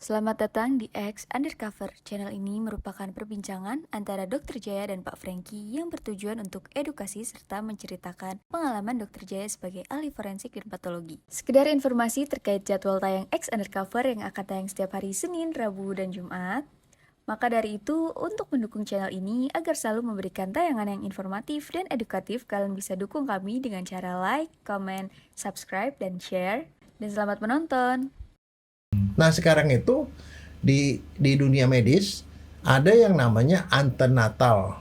Selamat datang di X Undercover. Channel ini merupakan perbincangan antara Dr. Jaya dan Pak Franky yang bertujuan untuk edukasi serta menceritakan pengalaman Dr. Jaya sebagai ahli forensik dan patologi. Sekedar informasi terkait jadwal tayang X Undercover yang akan tayang setiap hari Senin, Rabu, dan Jumat. Maka dari itu, untuk mendukung channel ini agar selalu memberikan tayangan yang informatif dan edukatif, kalian bisa dukung kami dengan cara like, comment, subscribe, dan share. Dan selamat menonton! Nah sekarang itu di dunia medis ada yang namanya antenatal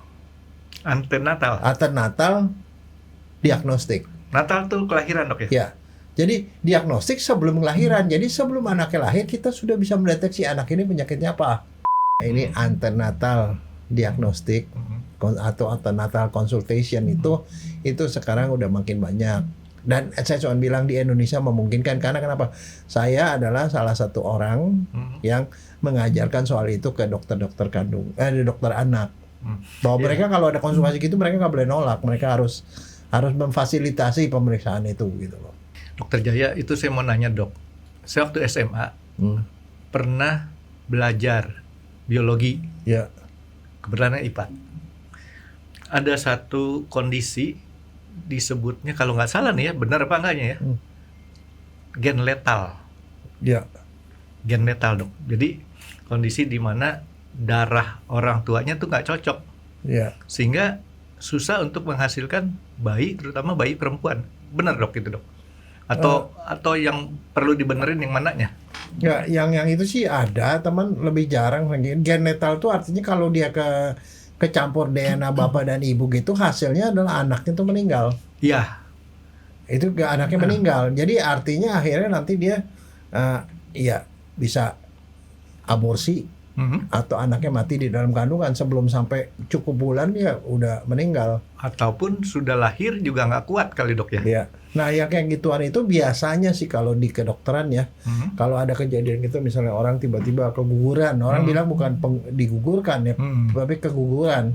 diagnostik. Natal tuh kelahiran, dok ya? Ya, jadi diagnostik sebelum kelahiran. Jadi sebelum anaknya lahir kita sudah bisa mendeteksi anak ini penyakitnya apa. Ini antenatal diagnostik atau antenatal consultation itu sekarang udah makin banyak. Dan saya cuma bilang di Indonesia memungkinkan karena kenapa? Saya adalah salah satu orang yang mengajarkan soal itu ke dokter-dokter kandung, dokter anak. Bahwa mereka kalau ada konsultasi gitu mereka nggak boleh nolak, mereka harus memfasilitasi pemeriksaan itu gitu loh. Dokter Jaya, itu saya mau nanya, dok. Saya waktu SMA pernah belajar biologi. Ya. Kebetulan IPA. Ada satu kondisi disebutnya, kalau nggak salah nih ya, benar apa enggaknya ya, gen letal. Ya. Gen letal, dok. Jadi kondisi di mana darah orang tuanya tuh nggak cocok. Ya. Sehingga susah untuk menghasilkan bayi, terutama bayi perempuan. Benar, dok, itu, dok? Atau yang perlu dibenerin yang mananya? Ya, yang itu sih ada, teman, lebih jarang. Gen letal itu artinya kalau dia kecampur DNA bapak dan ibu gitu, hasilnya adalah anaknya tuh meninggal. Iya. Itu anaknya meninggal. Jadi artinya akhirnya nanti dia bisa aborsi atau anaknya mati di dalam kandungan sebelum sampai cukup bulan dia udah meninggal. Ataupun sudah lahir juga nggak kuat kali, dok ya? Iya. Nah yang kayak gituan itu biasanya sih kalau di kedokteran ya, kalau ada kejadian gitu misalnya orang tiba-tiba keguguran, orang bilang bukan digugurkan ya, tapi keguguran.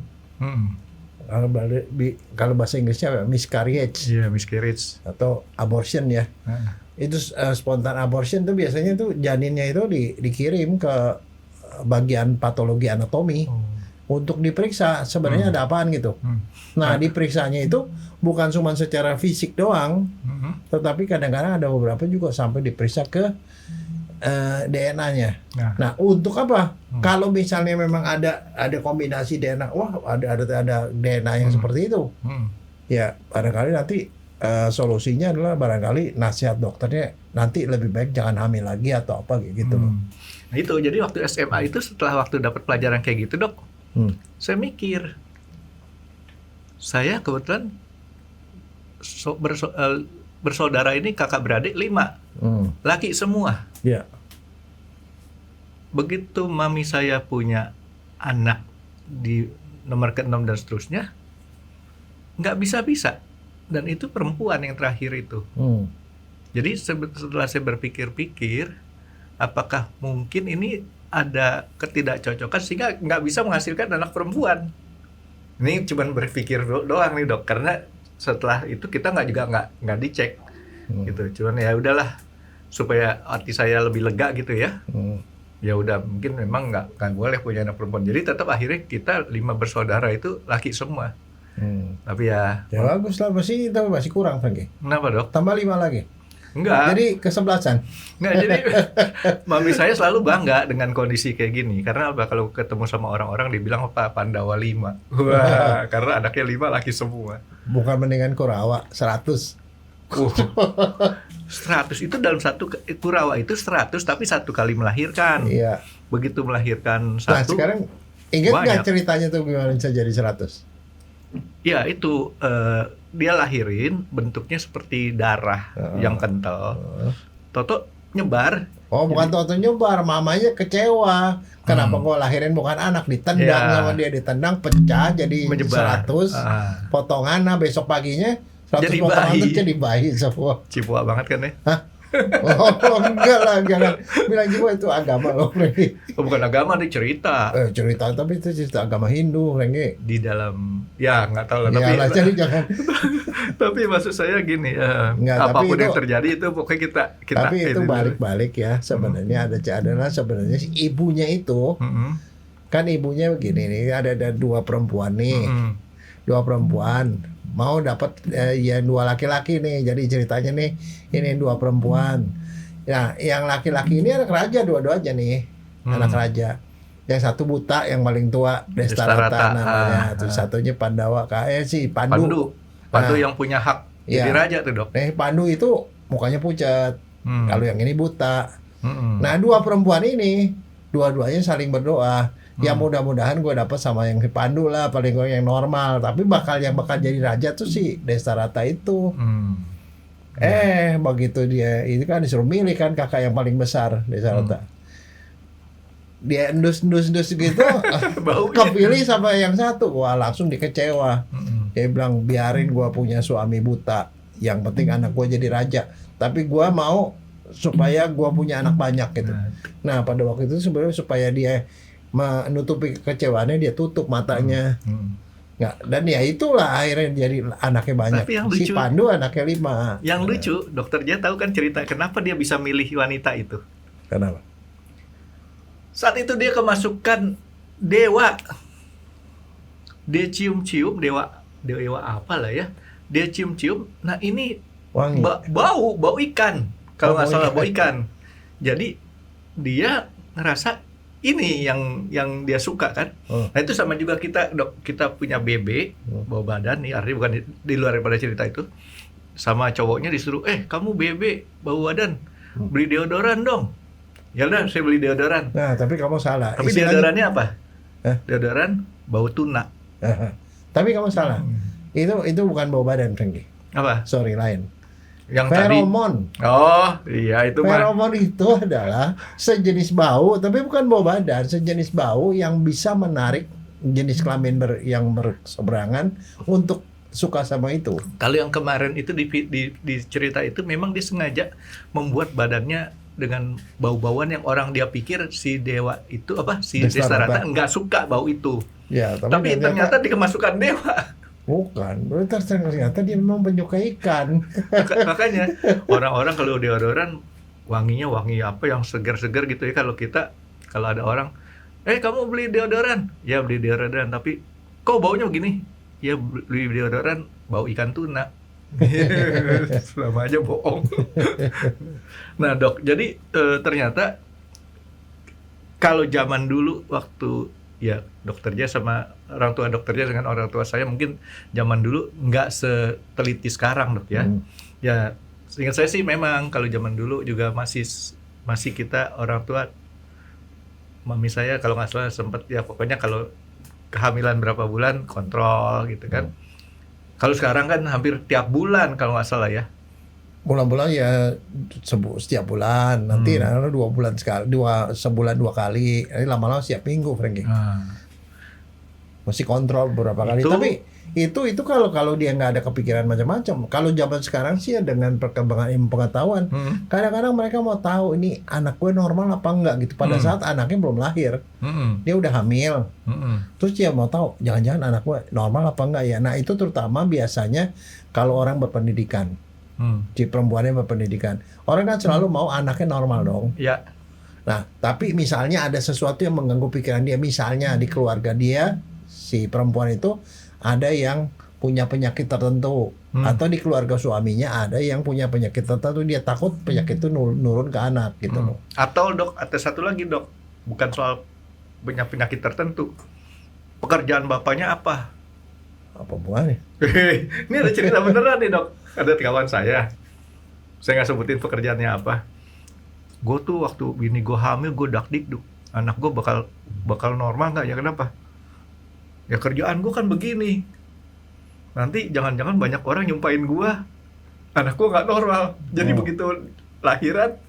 Kalau bahasa Inggrisnya miscarriage. Iya, miscarriage Atau abortion ya. Itu spontan abortion tuh biasanya tuh janinnya itu dikirim ke bagian patologi anatomi untuk diperiksa sebenarnya ada apaan gitu. Nah, diperiksanya itu bukan cuma secara fisik doang, tetapi kadang-kadang ada beberapa juga sampai diperiksa ke DNA-nya. Nah, untuk apa? Kalau misalnya memang ada kombinasi DNA, wah ada DNA yang seperti itu. Ya, barangkali nanti solusinya adalah barangkali nasihat dokternya nanti lebih baik jangan hamil lagi atau apa gitu. Nah itu, jadi waktu SMA itu setelah waktu dapat pelajaran kayak gitu, dok, saya mikir, saya kebetulan bersaudara ini kakak beradik 5, laki semua. Ya. Begitu mami saya punya anak di nomor ke-6 dan seterusnya, nggak bisa-bisa. Dan itu perempuan yang terakhir itu. Jadi setelah saya berpikir-pikir, apakah mungkin ini ada ketidakcocokan sehingga nggak bisa menghasilkan anak perempuan? Ini cuma berpikir doang nih, dok, karena setelah itu kita nggak dicek, gitu. Cuman ya udahlah supaya hati saya lebih lega gitu ya. Ya udah, mungkin memang nggak boleh punya anak perempuan. Jadi tetap akhirnya kita 5 bersaudara itu laki semua. Tapi ya bagus lah, masih kurang Franky. Kenapa, dok? Tambah 5 lagi. Enggak. Jadi kesebelasan. Enggak, jadi mami saya selalu bangga dengan kondisi kayak gini. Karena apa? Kalau ketemu sama orang-orang dibilang apa? Pandawa 5. Wah, karena anaknya 5 laki semua. Bukan mendingan Kurawa 100. 100 itu dalam satu Kurawa itu 100 tapi satu kali melahirkan. Iya. Begitu melahirkan Nah, satu. sekarang ingat nggak ceritanya tuh gimana bisa jadi 100? Ya itu dia lahirin bentuknya seperti darah yang kental. Toto nyebar. Oh, bukan Toto nyebar, mamanya kecewa. Kenapa kok lahirin bukan anak, ditendang sama dia, ditendang pecah jadi menyebar. 100 potongan. Nah, besok paginya 100 jadi potongan bayi. itu jadi bayi semua. Cipua banget kan ya? Hah? Oh, enggak lah, jangan bilang jiwa itu agama loh, Renggi. Oh, bukan agama, ini cerita Cerita, tapi itu cerita agama Hindu, Renggi. di dalam, ya nggak tahu lah. Ya Tapi lah, jadi jangan. tapi maksud saya gini, Nggak, tapi apapun itu- yang terjadi itu pokoknya kita Tapi itu ini dulu. balik-balik ya, sebenarnya adalah sebenarnya si ibunya itu, Mm-mm. kan ibunya begini nih, ada dua perempuan nih, Mm-mm. dua perempuan mau dapat ya dua laki-laki nih, jadi ceritanya nih ini dua perempuan. Nah, yang laki-laki ini anak raja dua-duanya nih, anak raja. Yang satu buta, yang paling tua Destarata Destarata, namanya. Terus satunya Pandawa, Pandu. Pandu Nah, yang punya hak jadi iya. raja tuh, Dok. Nih Pandu itu mukanya pucat, kalau yang ini buta. Mm-mm. Nah, dua perempuan ini dua-duanya saling berdoa. Ya mudah-mudahan gue dapat sama yang si Pandu lah, paling gue yang normal. Tapi yang bakal jadi raja tuh si Destarata itu. Mm. Begitu dia itu kan disuruh milih kan kakak yang paling besar Destarata. Dia endus-endus gitu, Baunya. kepilih sama yang satu. Wah, langsung dikecewa. Mm-mm. Dia bilang biarin gue punya suami buta, yang penting anak gue jadi raja. Tapi gue mau supaya gue punya anak banyak gitu. Nah, pada waktu itu sebenarnya supaya dia menutupi kekecewaannya, dia tutup matanya. Mm. Nggak, dan ya itulah akhirnya jadi anaknya banyak. Tapi yang Si lucu- Pandu anaknya 5. Yang lucu, Dokter Dia tahu kan cerita kenapa dia bisa milih wanita itu? Kenapa? Saat itu dia kemasukan dewa. Dia cium-cium dewa apa lah ya. Dia cium-cium. Nah, ini Wangi. bau ikan. Kalau nggak bau salah ikan. bau ikan. Jadi dia ngerasa ini yang dia suka kan. Oh. Nah, itu sama juga kita, Dok. Kita punya BB, bau badan nih, artinya bukan di luar daripada cerita itu. Sama cowoknya disuruh, kamu BB, bau badan, beli deodoran dong. Ya udah, saya beli deodoran. Nah, tapi kamu salah. Tapi Istilahnya- deodorannya apa? Hah? Deodoran bau tuna. Tapi kamu salah. Itu bukan bau badan, Frankie. Apa? Sorry, lain. Yang Feromon. tadi. Oh, iya itu mah. Feromon itu adalah sejenis bau, tapi bukan bau badan, sejenis bau yang bisa menarik jenis kelamin yang berseberangan untuk suka sama itu. Kalau yang kemarin itu di cerita itu memang dia sengaja membuat badannya dengan bau-bauan yang orang dia pikir si dewa itu si Destarata. Destarata nggak suka bau itu. Ya, Tapi ternyata dikemasukan dewa. bukan. Ternyata dia memang menyukai ikan. Makanya orang-orang kalau deodoran wanginya wangi apa yang segar-segar gitu ya. Kalau ada orang, kamu beli deodoran? Ya beli deodoran, tapi kok baunya begini? Ya beli deodoran bau ikan tuna. Selama aja bohong. Nah, Dok, jadi ternyata kalau zaman dulu waktu ya Dokter Dia sama orang tua Dokter Dia dengan orang tua saya mungkin zaman dulu nggak seteliti sekarang, Dok ya. Ya, seingat saya sih memang kalau zaman dulu juga masih kita orang tua, mami saya kalau nggak salah sempat ya pokoknya kalau kehamilan berapa bulan kontrol gitu kan. Kalau sekarang kan hampir tiap bulan kalau nggak salah ya. Bulan-bulan ya setiap bulan. Nanti 2 bulan sekali, sebulan 2 kali. Ini lama-lama setiap minggu, Frankie. Mesti kontrol beberapa kali. Itu- Tapi itu kalau dia nggak ada kepikiran macam-macam. Kalau zaman sekarang sih ya dengan perkembangan ilmu pengetahuan, kadang-kadang mereka mau tahu ini anak gue normal apa enggak gitu. Pada saat anaknya belum lahir, dia udah hamil. Terus dia mau tahu jangan-jangan anak gue normal apa enggak ya. Nah, itu terutama biasanya kalau orang berpendidikan. Si perempuannya berpendidikan. Orang kan selalu mau anaknya normal dong. Ya. Nah, tapi misalnya ada sesuatu yang mengganggu pikiran dia. Misalnya di keluarga dia, si perempuan itu ada yang punya penyakit tertentu. Atau di keluarga suaminya ada yang punya penyakit tertentu. Dia takut penyakit itu nurun ke anak gitu loh. Atau, Dok, ada satu lagi, Dok. Bukan soal punya penyakit tertentu. Pekerjaan bapaknya apa? Apa hubungannya? Ini ada cerita beneran nih, Dok. Ada kawan saya nggak sebutin pekerjaannya apa. Gue tuh waktu bini gue hamil, gue dakdikduk. Anak gue bakal normal nggak ya? Kenapa? Ya kerjaan gue kan begini. Nanti jangan-jangan banyak orang nyumpain gue. Anak gue nggak normal. Jadi begitu lahiran,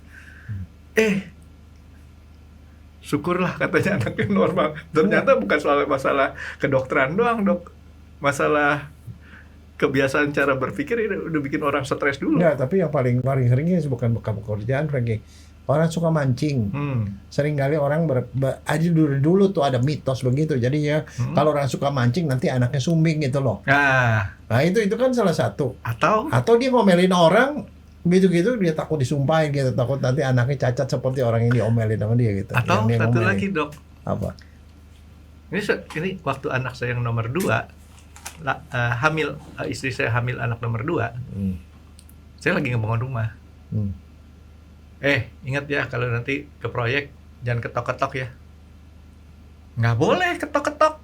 syukurlah katanya anaknya normal. Ternyata bukan soal masalah kedokteran doang, Dok. Masalah kebiasaan cara berpikir ini udah bikin orang stres dulu. Enggak, tapi yang paling seringnya bukan pekerjaan, Frankie. Orang suka mancing. Sering kali orang aja dulu tuh ada mitos begitu. Jadi ya kalau orang suka mancing nanti anaknya sumbing gitu loh. Nah itu kan salah satu. Atau dia ngomelin orang gitu-gitu, dia takut disumpahin gitu, takut nanti anaknya cacat seperti orang yang diomelin sama dia gitu. Atau satu lagi, Dok. Apa? Ini waktu anak saya yang nomor 2 hamil, istri saya hamil anak nomor 2. Saya lagi ngebangun rumah. Ingat ya kalau nanti ke proyek jangan ketok-ketok ya. Nggak boleh ketok-ketok.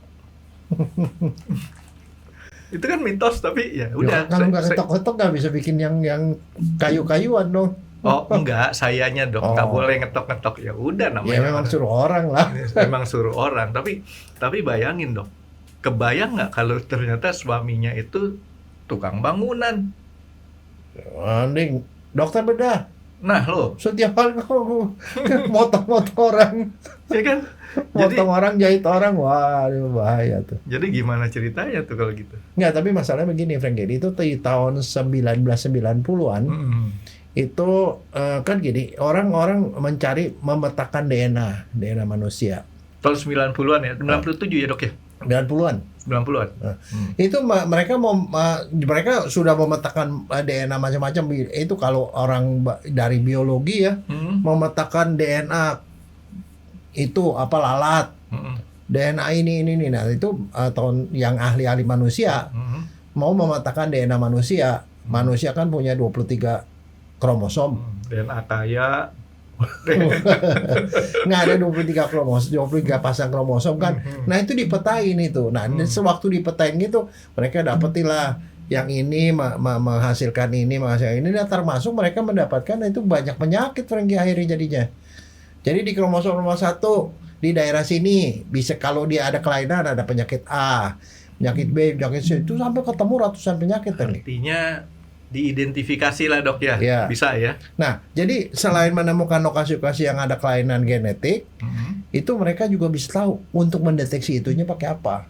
Itu kan mitos, tapi ya udah. Kalau nggak ketok-ketok nggak bisa bikin yang kayu-kayuan dong. Oh enggak, sayanya Dok, nggak boleh ngetok-ngetok. Ya udah namanya. Ya memang suruh orang lah. Memang suruh orang, tapi bayangin Dok. Kebayang nggak kalau ternyata suaminya itu tukang bangunan? Mending dokter bedah. Nah lo, Setiap hari kamu motong-motong orang. ya kan? Motong orang, jahit orang, waduh bahaya tuh. Jadi gimana ceritanya tuh kalau gitu? Nggak, tapi masalahnya begini Frank, itu di tahun 1990-an itu kan gini, orang-orang mencari memetakan DNA manusia. Tahun 90-an ya, 97 ya Dok ya? 90-an. 90-an. Itu mereka sudah memetakan DNA macam-macam. Itu kalau orang dari biologi ya, memetakan DNA itu apa lalat. DNA ini. Nah, itu tahun yang ahli-ahli manusia mau memetakan DNA manusia. Manusia kan punya 23 kromosom. DNA kaya. Nggak ada 23 kromosom, 23 pasang kromosom kan. Nah itu dipetain itu. Nah sewaktu dipetain gitu, mereka dapetilah yang ini menghasilkan ini. Dan termasuk mereka mendapatkan itu banyak penyakit Frankie akhirnya jadinya. Jadi di kromosom nomor 1 di daerah sini bisa, kalau dia ada kelainan, ada penyakit A, penyakit B, penyakit C, itu sampai ketemu ratusan penyakit. Artinya diidentifikasi lah Dok ya, bisa ya. Nah, jadi selain menemukan lokasi-lokasi yang ada kelainan genetik, itu mereka juga bisa tahu untuk mendeteksi itunya pakai apa.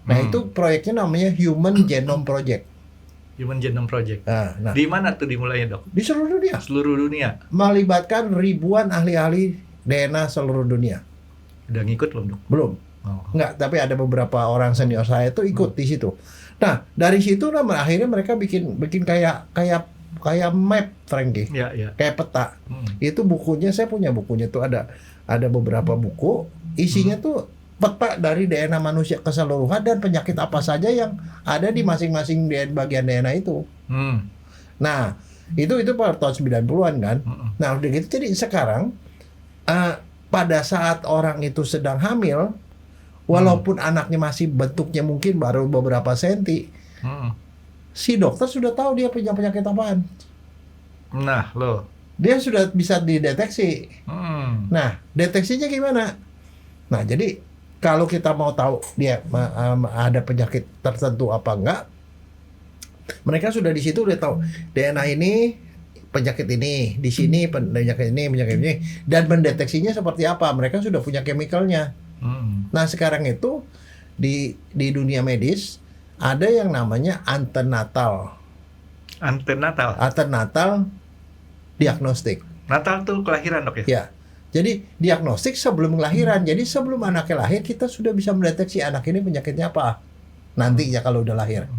Nah, itu proyeknya namanya Human Genome Project. Human Genome Project. Nah, di mana tuh dimulainya Dok? Di seluruh dunia. Seluruh dunia. Melibatkan ribuan ahli-ahli DNA seluruh dunia. Udah ngikut belum Dok? Belum. Enggak, tapi ada beberapa orang senior saya tuh ikut di situ. Nah, dari situ akhirnya mereka bikin kayak map, Frankie. Ya. Kayak peta. Itu bukunya, saya punya bukunya tuh, ada beberapa buku isinya tuh peta dari DNA manusia keseluruhan dan penyakit apa saja yang ada di masing-masing bagian DNA itu. Nah, itu pada tahun 90-an kan. Nah, udah gitu, jadi sekarang pada saat orang itu sedang hamil, walaupun anaknya masih bentuknya mungkin baru beberapa senti, si dokter sudah tahu dia punya penyakit apaan. Nah, lo. Dia sudah bisa dideteksi. Nah, deteksinya gimana? Nah, jadi kalau kita mau tahu dia ada penyakit tertentu apa enggak, mereka sudah di situ udah tahu DNA ini penyakit ini, di sini penyakit ini, dan mendeteksinya seperti apa. Mereka sudah punya chemicalnya. Nah sekarang itu di dunia medis ada yang namanya antenatal diagnostik. Natal tuh kelahiran Dok ya? Ya. Jadi diagnostik sebelum kelahiran. Jadi sebelum anaknya lahir kita sudah bisa mendeteksi anak ini penyakitnya apa nantinya kalau udah lahir.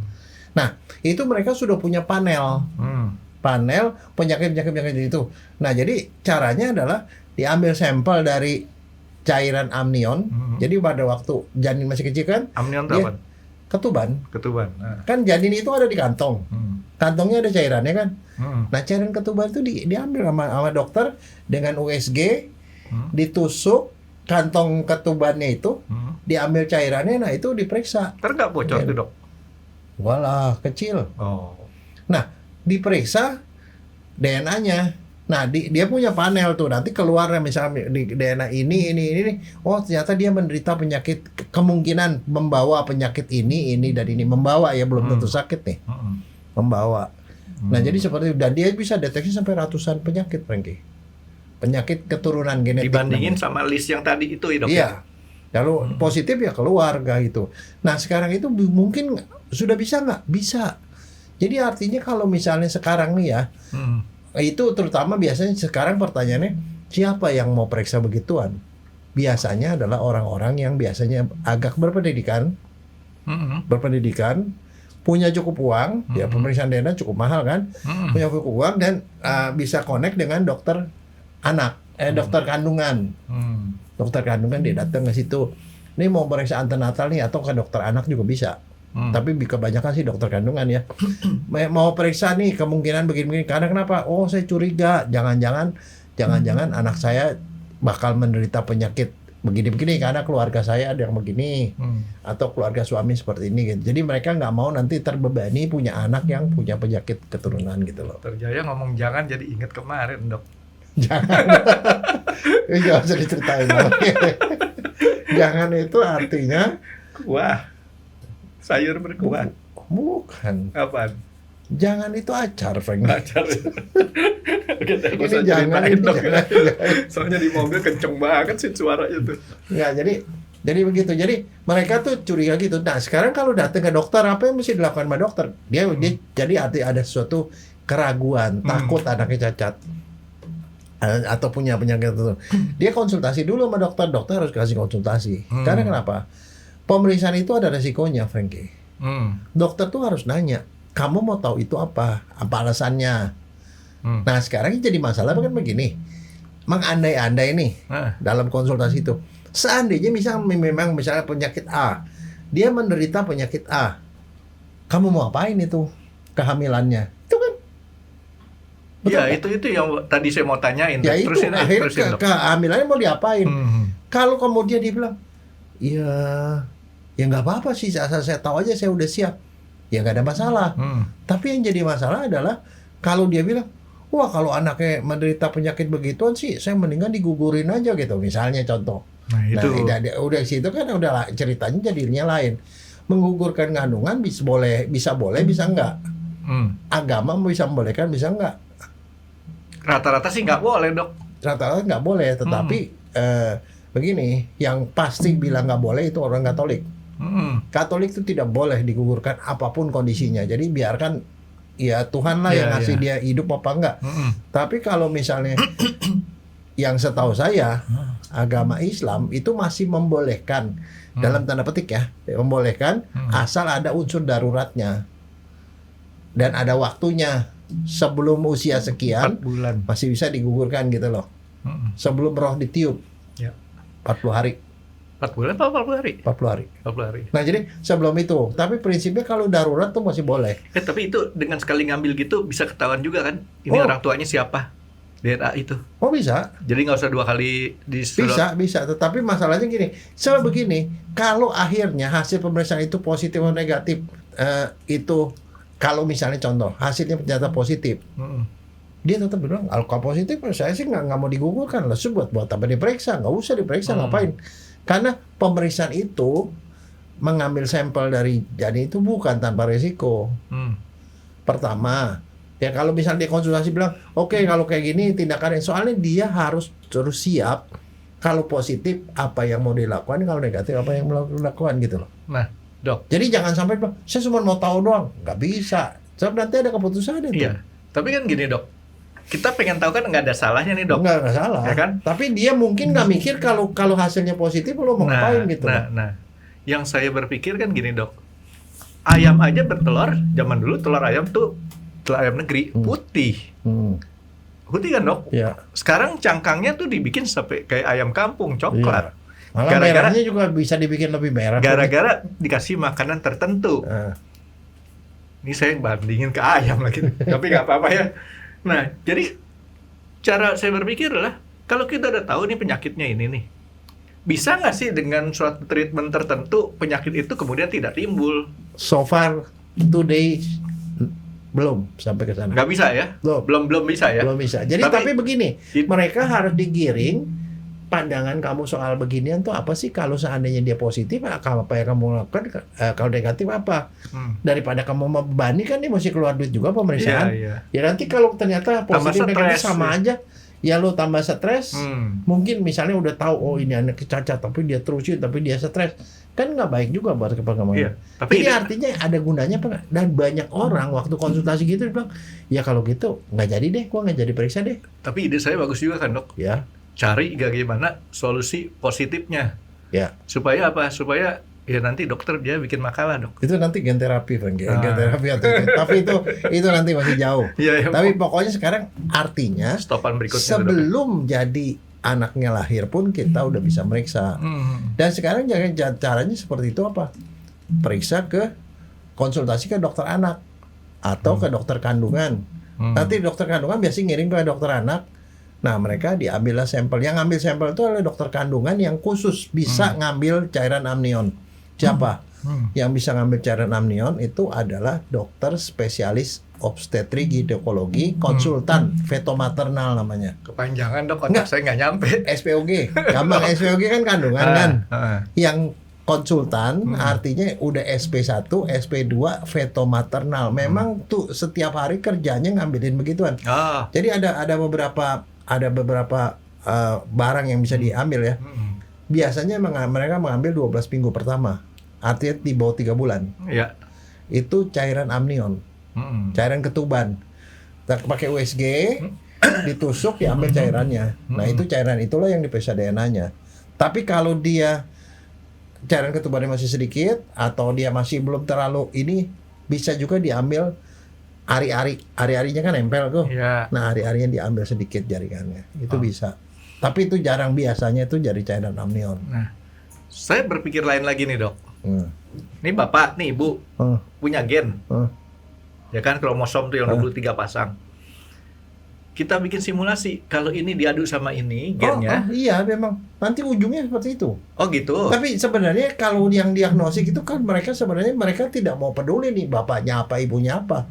Nah itu mereka sudah punya panel penyakit itu. Nah jadi caranya adalah diambil sampel dari cairan amnion. Jadi pada waktu janin masih kecil kan, amnion itu apa? Ketuban. Nah. Kan janin itu ada di kantong. Kantongnya ada cairannya kan. Nah, cairan ketuban itu diambil sama dokter dengan USG, ditusuk kantong ketubannya itu, diambil cairannya, nah itu diperiksa. Nggak bocor tuh Dok? Walah, kecil. Nah, diperiksa DNA-nya. Nah, dia punya panel tuh, nanti keluar misalnya di DNA ini. Oh, ternyata dia menderita penyakit, kemungkinan membawa penyakit ini dan ini. Membawa ya, belum tentu sakit nih. Membawa. Nah, jadi seperti itu. Dan dia bisa deteksi sampai ratusan penyakit, Frankie. Penyakit keturunan genetik. Dibandingin sama list yang tadi itu ya Dok? Iya. Kalau positif ya keluar, gitu. Nah, sekarang itu mungkin sudah bisa nggak? Bisa. Jadi artinya kalau misalnya sekarang nih ya, itu terutama biasanya sekarang pertanyaannya siapa yang mau periksa begituan? Biasanya adalah orang-orang yang biasanya agak berpendidikan, punya cukup uang, ya pemeriksaan DNA cukup mahal kan, punya cukup uang dan bisa connect dengan dokter anak, dokter kandungan. Dokter kandungan dia datang ke situ. Ini mau periksa antenatal nih atau ke dokter anak juga bisa. Tapi kebanyakan sih dokter kandungan ya. Mau periksa nih kemungkinan begini-begini. Karena kenapa? Oh saya curiga, jangan-jangan anak saya bakal menderita penyakit begini-begini karena keluarga saya ada yang begini atau keluarga suami seperti ini gitu. Jadi mereka nggak mau nanti terbebani punya anak yang punya penyakit keturunan gitu loh. Dr. Jaya ngomong jangan jadi inget kemarin, Dok. Jangan. Jangan usah diceritain. Jangan itu artinya Kuah. Sayur berkuah. bukan. Apaan? Jangan itu acar, Frank. Acar. Ini jangan, ini jangan. Soalnya di mobil kenceng banget sih suaranya tuh. Nggak, jadi begitu. Jadi mereka tuh curiga gitu. Nah sekarang kalau datang ke dokter, apa yang mesti dilakukan sama dokter? Dia jadi ada suatu keraguan, takut anaknya cacat atau punya penyakit itu. Dia konsultasi dulu sama dokter. Dokter harus kasih konsultasi. Karena kenapa? Pemeriksaan itu ada resikonya, Frankie. Dokter tuh harus nanya, kamu mau tahu itu apa alasannya? Nah sekarang jadi masalah kan begini, mengandai-andai nih dalam konsultasi itu, seandainya memang misalnya penyakit A, dia menderita penyakit A, kamu mau apain itu kehamilannya? Itu kan? Iya itu yang tadi saya mau tanyain. Ya itu akhirnya kehamilannya mau diapain? Kalau kemudian dia bilang, ya nggak apa-apa sih, asal saya tahu aja saya udah siap, ya nggak ada masalah. Tapi yang jadi masalah adalah kalau dia bilang, wah kalau anaknya menderita penyakit begituan sih, saya mendingan digugurin aja gitu, misalnya contoh. Nah itu. Udah situ kan udah ceritanya jadinya lain. Menggugurkan kandungan bisa boleh, bisa enggak. Agama bisa membolehkan, bisa enggak. Rata-rata sih nggak boleh, Dok. Rata-rata nggak boleh, tetapi begini, yang pasti bilang nggak boleh itu orang Katolik. Katolik itu tidak boleh digugurkan apapun kondisinya. Jadi biarkan ya Tuhan lah yang ngasih dia hidup apa enggak. Tapi kalau misalnya yang setahu saya agama Islam itu masih membolehkan dalam tanda petik ya, membolehkan asal ada unsur daruratnya dan ada waktunya. Sebelum usia sekian 4 bulan masih bisa digugurkan gitu loh. Sebelum roh ditiup. Ya. 40 hari. 4 bulan apa 40 hari? 40 hari. 40 hari. Nah jadi sebelum itu, tapi prinsipnya kalau darurat tuh masih boleh. Tapi itu dengan sekali ngambil gitu bisa ketahuan juga kan? Ini orang tuanya siapa? DNA itu. Oh bisa. Jadi nggak usah 2 kali disedot. Bisa. Tetapi masalahnya gini, begini, kalau akhirnya hasil pemeriksaan itu positif atau negatif, itu kalau misalnya contoh hasilnya ternyata positif, dia tetap bilang kalau positif saya sih nggak mau digugurkan lah, buat apa diperiksa, nggak usah diperiksa, ngapain? Karena pemeriksaan itu mengambil sampel dari janin itu bukan tanpa risiko. Pertama, ya kalau misalnya dia konsultasi bilang, oke, kalau kayak gini tindakannya, soalnya dia harus terus siap kalau positif apa yang mau dilakukan, kalau negatif apa yang mau dilakukan gitu loh. Nah, Dok. Jadi jangan sampai bilang, saya cuma mau tahu doang, nggak bisa. Sebab nanti ada keputusan itu. Iya. Tapi kan gini, Dok. Kita pengen tahu kan nggak ada salahnya nih, Dok. Nggak salah. Ya kan? Tapi dia mungkin nggak mikir kalau hasilnya positif lo mau ngapain gitu. Nah, yang saya berpikir kan gini, Dok. Ayam aja bertelur, zaman dulu telur ayam negeri putih. Putih kan, Dok? Iya. Sekarang cangkangnya tuh dibikin sampai kayak ayam kampung, coklat. Iya. Malah merahnya juga bisa dibikin lebih merah. Gara-gara dikasih makanan tertentu. Ini saya bandingin ke ayam lagi, tapi nggak apa-apa ya. Nah, jadi cara saya berpikir adalah kalau kita udah tahu nih penyakitnya ini nih, bisa nggak sih dengan suatu treatment tertentu penyakit itu kemudian tidak timbul? So far today belum sampai ke sana. Nggak bisa ya? Belum bisa ya? Belum bisa. Jadi tapi begini, mereka harus digiring. Pandangan kamu soal beginian tuh apa sih? Kalau seandainya dia positif, apa yang kamu lakukan? Kalau negatif apa? Daripada kamu membebani kan dia mesti keluar duit juga pemeriksaan. Ya nanti kalau ternyata positif negatif sama aja, Ya lo tambah stres, Hmm. mungkin misalnya udah tahu oh ini anak cacat tapi dia terusin tapi dia stres, kan nggak baik juga buat perkembangan. Iya, tapi Jadi artinya ada gunanya apa nggak? Dan banyak orang waktu konsultasi gitu dia bilang, ya kalau gitu nggak jadi deh, gua nggak jadi periksa deh. tapi ide saya bagus juga kan, Dok. Ya, Cari bagaimana solusi positifnya. ya. Supaya apa? Supaya ya nanti dokter dia bikin makalah, Dok. Itu nanti gen terapi, Frank. Gen Ah. terapi atau tapi itu nanti masih jauh. Iya, Tapi pokoknya sekarang artinya stopan berikutnya tuh, Dok. sebelum jadi anaknya lahir pun kita udah bisa meriksa. Hmm. Dan sekarang jangan caranya seperti itu apa? Periksa ke konsultasi ke dokter anak atau ke dokter kandungan. Hmm. Nanti dokter kandungan biasanya ngirim ke dokter anak. Nah, mereka diambillah sampel. Yang ngambil sampel itu adalah dokter kandungan yang khusus bisa ngambil cairan amnion. Siapa? Yang bisa ngambil cairan amnion itu adalah dokter spesialis obstetri ginekologi konsultan feto maternal namanya. Kepanjangan, Dok. Nggak. Otak saya nggak nyampe. SPOG. Gampang SPOG kan kandungan kan. Yang konsultan artinya udah SP1, SP2 feto maternal. Memang tuh setiap hari kerjanya ngambilin begituan. Ah. Jadi ada beberapa barang yang bisa diambil ya. Biasanya mereka mengambil 12 minggu pertama. Artinya di bawah 3 bulan. Iya. Itu cairan amnion, cairan ketuban. Pakai USG, ditusuk diambil cairannya. Nah, itu cairan itulah yang diperiksa DNA-nya. Tapi kalau dia cairan ketubannya masih sedikit atau dia masih belum terlalu ini, bisa juga diambil ari-arinya kan nempel tuh. Iya. Nah, ari-arinya diambil sedikit jaringannya. Itu bisa. Tapi itu jarang, biasanya itu dari cairan amnion. Nah, saya berpikir lain lagi nih, Dok. Ini Bapak, nih Ibu, punya gen. Ya kan, kromosom tuh yang 23 pasang. Kita bikin simulasi, kalau ini diadu sama ini gennya. Iya, memang. Nanti ujungnya seperti itu. Oh gitu. Tapi sebenarnya kalau yang diagnostik itu kan mereka tidak mau peduli nih bapaknya apa, ibunya apa.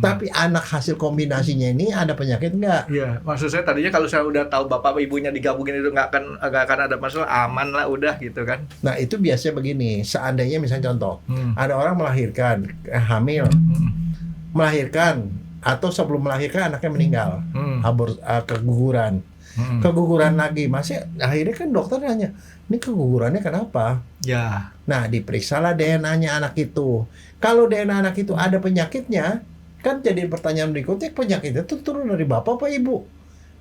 Tapi anak hasil kombinasinya ini ada penyakit nggak? Iya, maksud saya tadinya kalau saya udah tahu bapak ibunya digabungin itu nggak akan ada masalah, aman lah udah gitu kan. Nah, itu biasanya begini, seandainya misalnya contoh, ada orang melahirkan, hamil, melahirkan, atau sebelum melahirkan anaknya meninggal, keguguran. Keguguran lagi, masih akhirnya kan dokter nanya, ini kegugurannya kenapa? Ya. Nah, diperiksalah DNA-nya anak itu. Kalau DNA anak itu ada penyakitnya, kan jadi pertanyaan berikutnya, penyakitnya itu turun dari bapak apa ibu?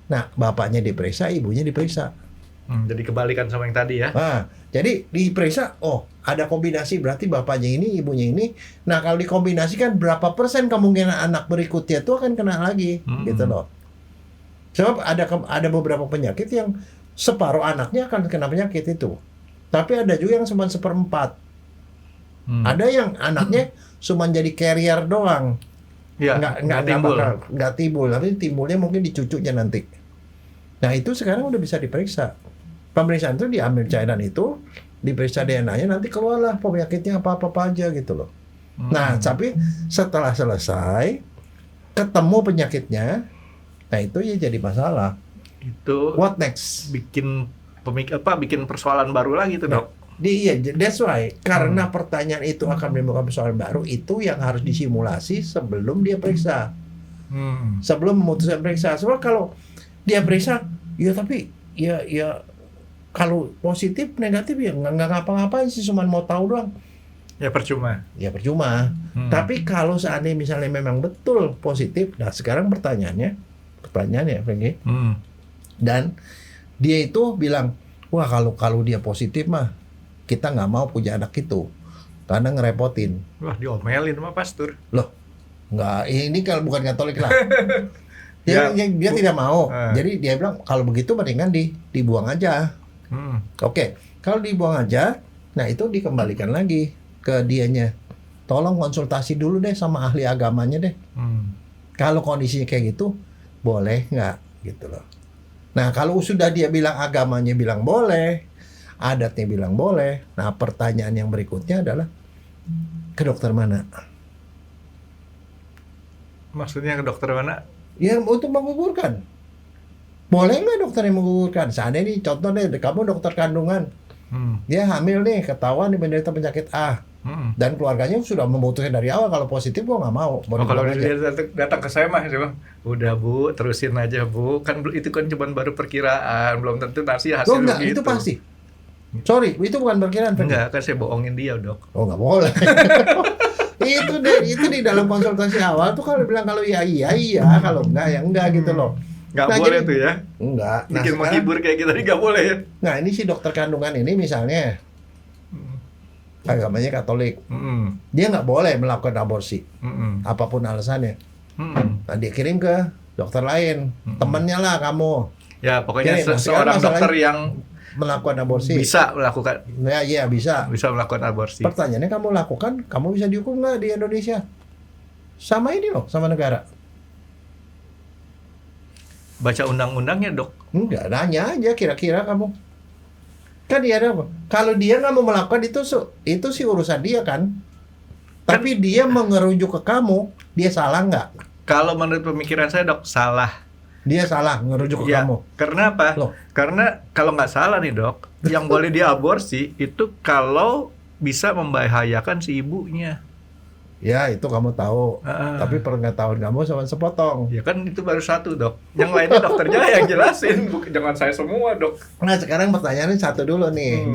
Nah, bapaknya diperiksa, ibunya diperiksa. Jadi kebalikan sama yang tadi ya. Nah, jadi diperiksa, oh ada kombinasi, berarti bapaknya ini, ibunya ini. Nah, kalau dikombinasikan berapa persen kemungkinan anak berikutnya itu akan kena lagi, gitu loh. Sebab ada beberapa penyakit yang separuh anaknya akan kena penyakit itu. Tapi ada juga yang cuma 1/4. Ada yang anaknya cuma jadi carrier doang. Ya, nggak timbul, tapi timbulnya mungkin di cucunya nanti. Nah, itu sekarang udah bisa diperiksa. Pemeriksaan itu diambil cairan itu, diperiksa DNA-nya, nanti keluarlah penyakitnya apa-apa aja gitu loh. Nah, tapi setelah selesai ketemu penyakitnya, nah itu ya jadi masalah. Itu What next? bikin persoalan baru lagi tuh, Dok. Iya, that's why. Karena pertanyaan itu akan menimbulkan persoalan baru, itu yang harus disimulasi sebelum dia periksa. Sebelum memutuskan periksa. Sebab kalau dia periksa, ya tapi ya kalau positif negatif ya nggak ngapa-ngapain sih, cuma mau tahu doang. Ya percuma. Tapi kalau seandainya misalnya memang betul positif, nah sekarang pertanyaannya Franky, dan dia itu bilang, wah kalau dia positif mah kita nggak mau punya anak itu karena ngerepotin. Wah, diomelin sama pastor. Loh, nggak, ini kalau bukan Katolik lah. Dia tidak mau. Jadi dia bilang kalau begitu mendingan dibuang aja. Oke, kalau dibuang aja, nah itu dikembalikan lagi ke dianya. Tolong konsultasi dulu deh sama ahli agamanya deh. Kalau kondisinya kayak gitu, boleh nggak gitu loh. Nah, kalau sudah dia bilang agamanya bilang boleh, adatnya bilang boleh, nah pertanyaan yang berikutnya adalah ke dokter mana? Maksudnya ke dokter mana? Ya untuk menggugurkan. Boleh nggak dokter yang menggugurkan? Seandainya nih contoh deh, kamu dokter kandungan, dia hamil nih, ketahuan nih menderita penyakit A. Dan keluarganya sudah memutuskan dari awal kalau positif gue nggak mau. Kalau dia datang ke saya mah, udah Bu, terusin aja Bu. Kan itu kan cuma baru perkiraan, belum tentu nanti hasil enggak, begitu. itu pasti. Sorry, itu bukan perkiraan. Enggak, kan saya bohongin dia, Dok. Oh, nggak boleh. itu di dalam konsultasi awal tuh kalau bilang kalau iya, kalau enggak ya enggak gitu loh. Nggak boleh tuh ya? Enggak. Bikin menghibur kayak gitu, nggak boleh ya? Nah, ini si dokter kandungan ini misalnya agamanya Katolik, dia nggak boleh melakukan aborsi, apapun alasannya. Nah, dia kirim ke dokter lain, temennya lah kamu. Ya, pokoknya Kirim. seorang dokter yang melakukan aborsi. Bisa melakukan. Ya, iya bisa. Bisa melakukan aborsi. Pertanyaannya kamu lakukan, kamu bisa dihukum nggak di Indonesia? Sama ini loh, sama negara. Baca undang-undangnya, Dok. Enggak, nanya aja kira-kira kamu. Kan dia ada apa? Kalau dia nggak mau melakukan itu sih urusan dia kan. Tapi dia mengerujuk ke kamu, dia salah nggak? Kalau menurut pemikiran saya, Dok, salah. Dia salah ngerujuk ke Ya, kamu. karena apa? Loh. Karena kalau nggak salah nih, Dok, yang boleh diaborsi itu kalau bisa membahayakan si ibunya. Ya, itu kamu tahu. Tapi pengetahuan kamu cuma sepotong. Ya kan itu baru satu, Dok. Yang lainnya dokter Jaya yang jelasin, jangan saya semua, Dok. Nah, sekarang pertanyaannya satu dulu nih.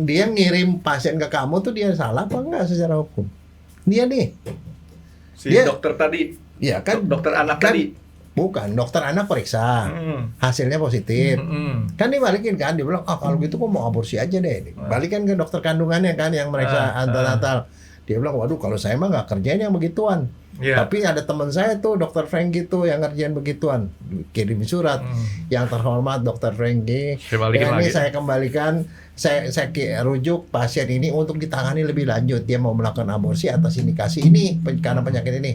Dia ngirim pasien ke kamu tuh dia salah apa enggak secara hukum? Dia nih. Si dokter tadi. Ya kan Dokter anak kan, tadi. Bukan, dokter anak periksa. Hasilnya positif. Kan dibalikin kan, dia bilang, kalau gitu kok mau aborsi aja deh. Balikan ke dokter kandungannya kan yang meriksa antenatal. Dia bilang, waduh kalau saya mah nggak kerjain yang begituan. Tapi ada teman saya tuh, dokter Franky tuh yang ngerjain begituan. Kirim surat, yang terhormat dokter Franky. Ini saya kembalikan, saya rujuk pasien ini untuk ditangani lebih lanjut. Dia mau melakukan aborsi atas indikasi ini, karena penyakit ini.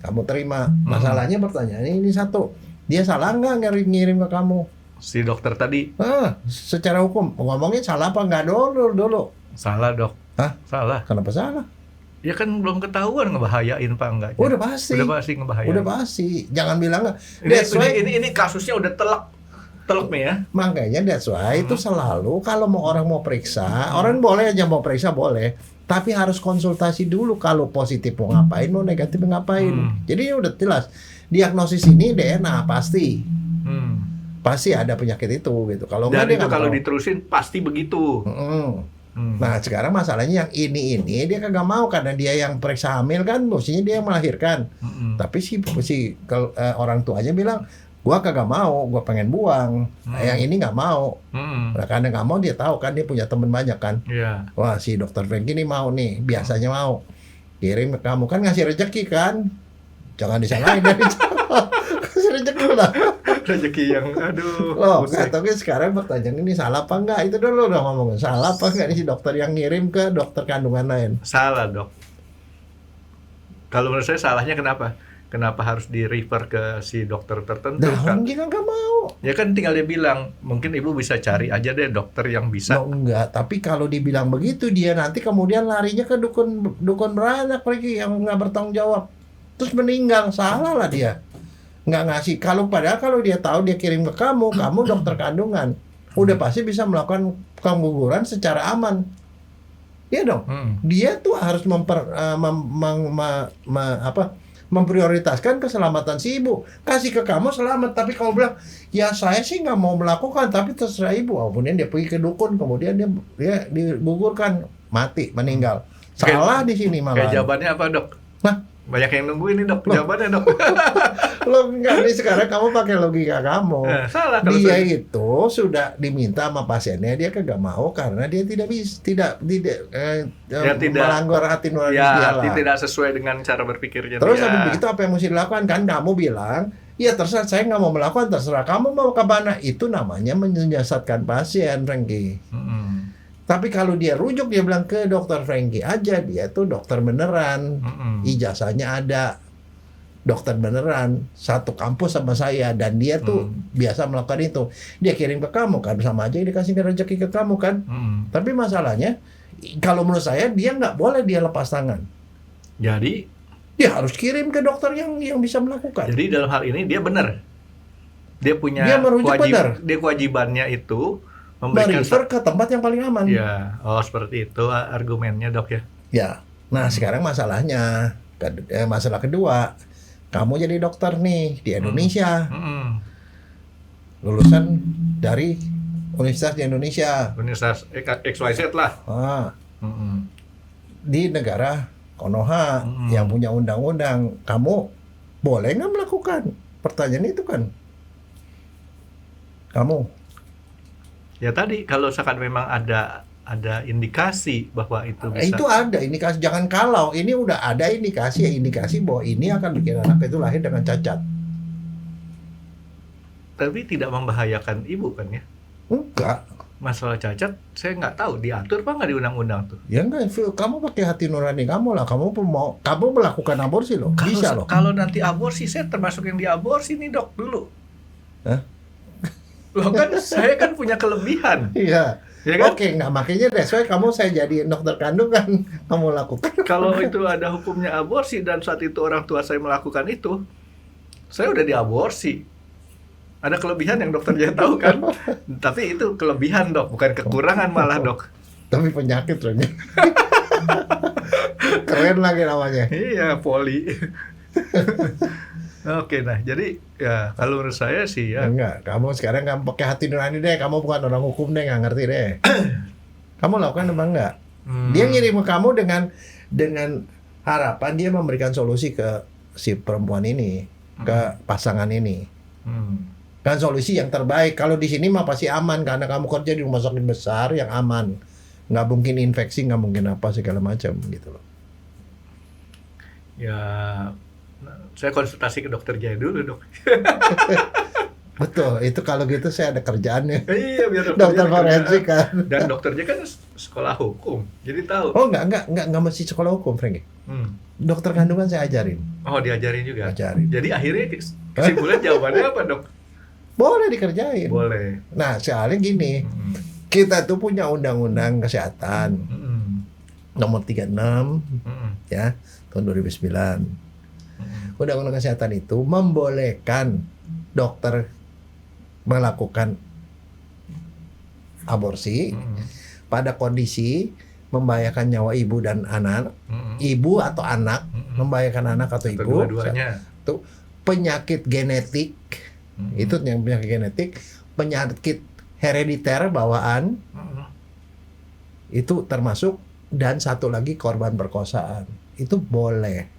Kamu terima. Masalahnya pertanyaannya ini satu, dia salah nggak ngirim ke kamu? Si dokter tadi. Secara hukum, ngomongnya salah apa nggak dulu? Salah, Dok. Hah? Salah. Kenapa salah? Ya kan belum ketahuan ngebahayain apa enggaknya. Udah pasti ngebahayain. Udah pasti. Jangan bilang nggak. Ini kasusnya udah telak nih ya. Makanya that's why itu selalu kalau orang mau periksa, orang boleh aja mau periksa boleh, tapi harus konsultasi dulu kalau positif mau ngapain, mau negatif mau ngapain. Jadi udah jelas. Diagnosis ini DNA pasti. Pasti ada penyakit itu gitu. Kalau dan enggak itu kalau diterusin pasti begitu. Nah sekarang masalahnya yang ini dia kagak mau karena dia yang periksa hamil kan, mestinya dia yang melahirkan. Tapi si orang tuanya bilang, gua kagak mau, gua pengen buang. Yang ini nggak mau. Nah, karena nggak mau dia tahu kan dia punya teman banyak kan. Wah si dokter Franky ini mau nih, biasanya mau kirim ke kamu kan ngasih rezeki kan. Jangan disalahin dari kasih rezeki lah. Rezeki yang aduh. Loh, katanya sekarang pertanyaan ini salah apa enggak? Itu dulu udah ngomongin. Salah apa enggak nih si dokter yang ngirim ke dokter kandungan lain? Salah, Dok. Kalau menurut saya salahnya kenapa? Kenapa harus di-refer ke si dokter tertentu? Nah, mungkin nggak mau. Ya kan tinggal dia bilang, mungkin ibu bisa cari aja deh dokter yang bisa. Loh, enggak, tapi kalau dibilang begitu dia nanti kemudian larinya ke dukun beranak lagi yang nggak bertanggung jawab. Terus meninggal, salah lah dia. Nggak ngasih. Padahal kalau dia tahu dia kirim ke kamu dokter kandungan, udah pasti bisa melakukan pengguguran secara aman. Iya dong. Dia tuh harus memprioritaskan keselamatan si ibu. Kasih ke kamu selamat, tapi kalau bilang, ya saya sih nggak mau melakukan, tapi terserah ibu. Kemudian dia pergi ke dukun, kemudian dia digugurkan, mati, meninggal. Salah di sini malah. Kayak jawabannya apa, Dok? Nah, banyak yang nungguin nih, Dok. Jawabannya, Dok. Lo enggak nih, sekarang kamu pakai logika kamu. Salah kalau dia itu sudah diminta sama pasiennya, dia kagak mau karena dia tidak melanggar hati nurani dia lah. Tidak sesuai dengan cara berpikirnya. Terus habis begitu apa yang mesti dilakukan kan? Kamu bilang, ya terserah, saya nggak mau melakukan, terserah kamu mau ke mana. Itu namanya menyesatkan pasien, Franky. Tapi kalau dia rujuk, dia bilang ke dokter Franky aja, dia tuh dokter beneran, ijazahnya ada, dokter beneran, satu kampus sama saya, dan dia tuh biasa melakukan itu. Dia kirim ke kamu kan, sama aja dikasih rezeki ke kamu kan. Tapi masalahnya, kalau menurut saya dia nggak boleh dia lepas tangan. Jadi dia harus kirim ke dokter yang bisa melakukan. Jadi dalam hal ini dia benar. Dia punya kewajibannya itu memberikan merefer ke tempat yang paling aman. Ya, seperti itu argumennya, Dok ya. Ya. Nah, sekarang masalahnya, masalah kedua, kamu jadi dokter nih di Indonesia, lulusan dari universitas di Indonesia, Universitas XYZ lah. Di negara Konoha yang punya undang-undang, kamu boleh nggak melakukan? Pertanyaan itu kan, kamu. Ya tadi kalau misalkan memang ada indikasi bahwa itu bisa. Itu ada indikasi, jangan kalau ini udah ada indikasi bahwa ini akan bikin anak itu lahir dengan cacat. Tapi tidak membahayakan ibu kan ya? Enggak. Masalah cacat saya nggak tahu diatur apa nggak di undang-undang tuh. Ya enggak, kamu pakai hati nurani kamu lah. Kamu melakukan aborsi loh. Bisa loh. Kalau nanti aborsi, saya termasuk yang diaborsi nih dok dulu. Hah? Loh kan saya kan punya kelebihan. Iya. Ya kan? Oke, nggak makanya deh. Soalnya kamu saya jadiin dokter kandungan, kamu lakukan. Kalau itu ada hukumnya aborsi dan saat itu orang tua saya melakukan itu, saya udah diaborsi. Ada kelebihan yang dokter Jaya tahu kan? Tapi itu kelebihan dok, bukan kekurangan malah dok. Tapi penyakit loh. Keren lagi namanya. Iya, poli. Oke, nah jadi ya kalau menurut saya sih ya. Enggak, kamu sekarang kamu pakai hati nurani deh. Kamu bukan orang hukum deh, nggak ngerti deh. Kamu lakukan apa enggak? Dia ngirim ke kamu dengan harapan dia memberikan solusi ke si perempuan ini, ke pasangan ini. Kan solusi yang terbaik. Kalau di sini mah pasti aman karena kamu kerja di rumah sakit besar yang aman. Nggak mungkin infeksi, nggak mungkin apa segala macam gitu loh. Ya, saya konsultasi ke dokter Jaya dulu dok. Betul, itu kalau gitu saya ada kerjaannya. Iya, biar Dokter forensik kan. Dan dokter Jaya kan sekolah hukum, jadi tahu. Oh enggak mesti sekolah hukum, Frank. Dokter kandungan saya ajarin. Oh, diajarin juga. Ajarin. Jadi akhirnya kesimpulan jawabannya apa dok? Boleh dikerjain. Boleh. Nah, soalnya gini, kita tuh punya undang-undang kesehatan nomor 36 ya tahun 2009. Undang-undang kesehatan itu membolehkan dokter melakukan aborsi pada kondisi membahayakan nyawa ibu dan anak, ibu atau anak, membahayakan anak atau ibu, dua-duanya. Tuh, penyakit genetik, itu yang penyakit genetik, penyakit herediter bawaan, itu termasuk, dan satu lagi korban perkosaan, itu boleh.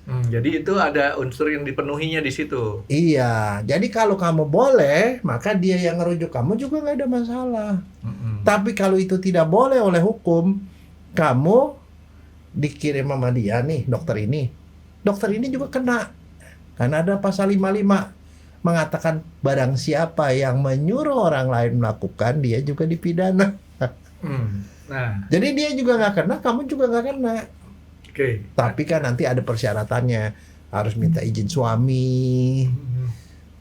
Jadi itu ada unsur yang dipenuhinya di situ. Iya, jadi kalau kamu boleh, maka dia yang ngerujuk kamu juga nggak ada masalah. Tapi kalau itu tidak boleh oleh hukum, kamu dikirim sama dia nih, dokter ini juga kena. Karena ada pasal 55 mengatakan barang siapa yang menyuruh orang lain melakukan, dia juga dipidana. Nah, jadi dia juga nggak kena, kamu juga nggak kena. Oke. Tapi kan nanti ada persyaratannya, harus minta izin suami,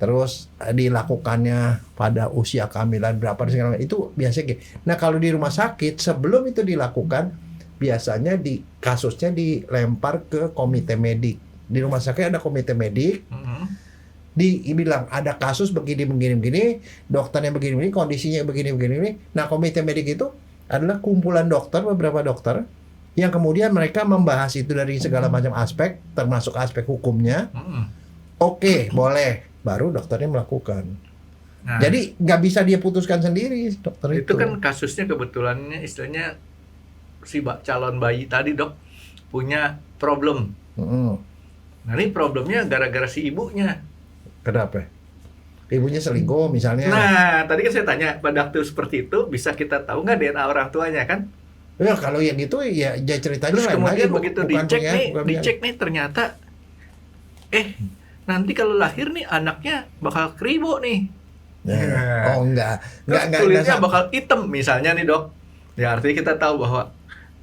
terus dilakukannya pada usia kehamilan berapa segala macam. Itu biasanya. Nah kalau di rumah sakit sebelum itu dilakukan, biasanya kasusnya dilempar ke komite medik. Di rumah sakit ada komite medik, dibilang ada kasus begini, dokternya begini, kondisinya begini. Nah komite medik itu adalah kumpulan dokter, beberapa dokter, yang kemudian mereka membahas itu dari segala macam aspek, termasuk aspek hukumnya. Oke, boleh. Baru dokternya melakukan. Nah, jadi nggak bisa dia putuskan sendiri, dokter itu. Itu kan kasusnya kebetulannya istilahnya si calon bayi tadi dok punya problem. Nah ini problemnya gara-gara si ibunya. Kenapa? Ibunya selingkuh misalnya. Nah tadi kan saya tanya, pada waktu seperti itu bisa kita tahu nggak DNA orang tuanya kan? Ya kalau yang itu ya ceritanya terus lain kemudian lagi, begitu dicek nih ternyata nanti kalau lahir nih anaknya bakal kribo nih. Oh enggak. Kulitnya bakal hitam misalnya nih dok. Ya artinya kita tahu bahwa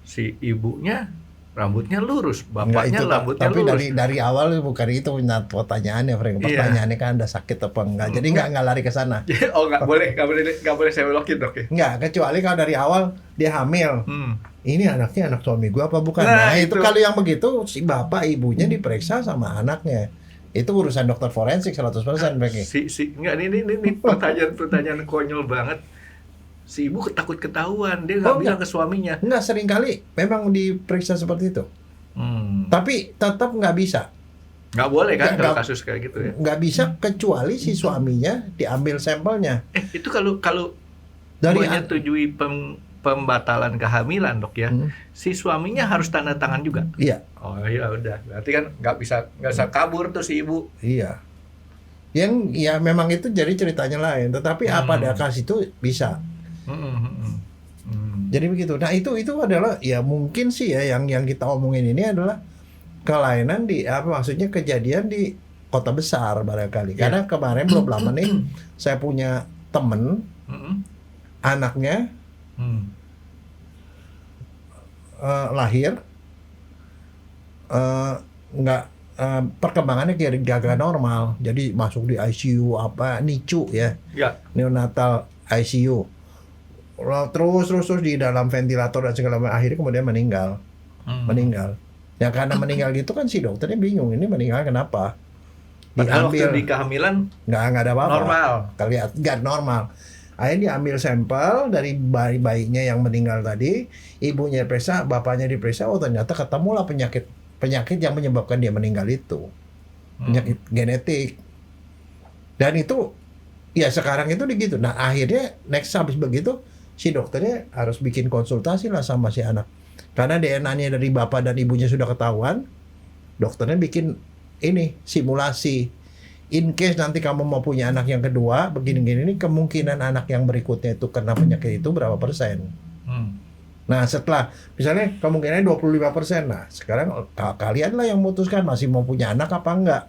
si ibunya rambutnya lurus, bapaknya rambutnya tapi lurus. Tapi dari awal bukan itu pertanyaannya, Frank. Pertanyaannya kan ada sakit apa enggak. Jadi enggak lari ke sana. Oh enggak boleh saya belokin dok ya. Enggak, kecuali kalau dari awal dia hamil. Ini anaknya anak suami gua apa bukan? Nah itu kalau yang begitu si bapak ibunya diperiksa sama anaknya. Itu urusan dokter forensik 100% Frank. Enggak ini pertanyaan konyol banget. si ibu takut ketahuan, dia nggak bilang ke suaminya. Enggak, sering kali memang diperiksa seperti itu. Tapi tetap nggak bisa. Nggak boleh kan kalau Nggak- kasus kayak gitu ya? Nggak bisa kecuali si suaminya diambil sampelnya. Itu kalau Dari menyetujui pembatalan kehamilan, Dok ya, si suaminya harus tanda tangan juga. Iya, Oh iya udah, berarti kan nggak bisa kabur tuh si ibu. iya. Yang ya memang itu jadi ceritanya lain. Tetapi apa ada kas itu bisa. Jadi begitu. Nah itu adalah ya mungkin sih ya yang kita omongin ini adalah kelainan di maksudnya kejadian di kota besar barangkali. Karena kemarin belum lama nih saya punya temen anaknya lahir nggak perkembangannya gak normal, jadi masuk di ICU NICU ya, neonatal ICU, terus di dalam ventilator dan segala macam, akhirnya kemudian meninggal. Ya karena meninggal gitu kan si dokternya bingung, ini meninggal kenapa? Padahal waktu di kehamilan nggak ada apa-apa, normal, kelihatan nggak normal. Akhirnya diambil sampel dari bayinya yang meninggal tadi, ibunya diperiksa, bapaknya diperiksa, oh ternyata ketemulah penyakit yang menyebabkan dia meninggal itu, penyakit genetik. Dan itu ya sekarang itu begitu. Nah akhirnya next habis begitu si dokternya harus bikin konsultasi lah sama si anak, karena DNA-nya dari bapak dan ibunya sudah ketahuan. Dokternya bikin ini simulasi. In case nanti kamu mau punya anak yang kedua, begini-gini, ini kemungkinan anak yang berikutnya itu kena penyakit itu berapa persen. Nah setelah, misalnya kemungkinannya 25%, nah sekarang kalian lah yang memutuskan masih mau punya anak apa enggak.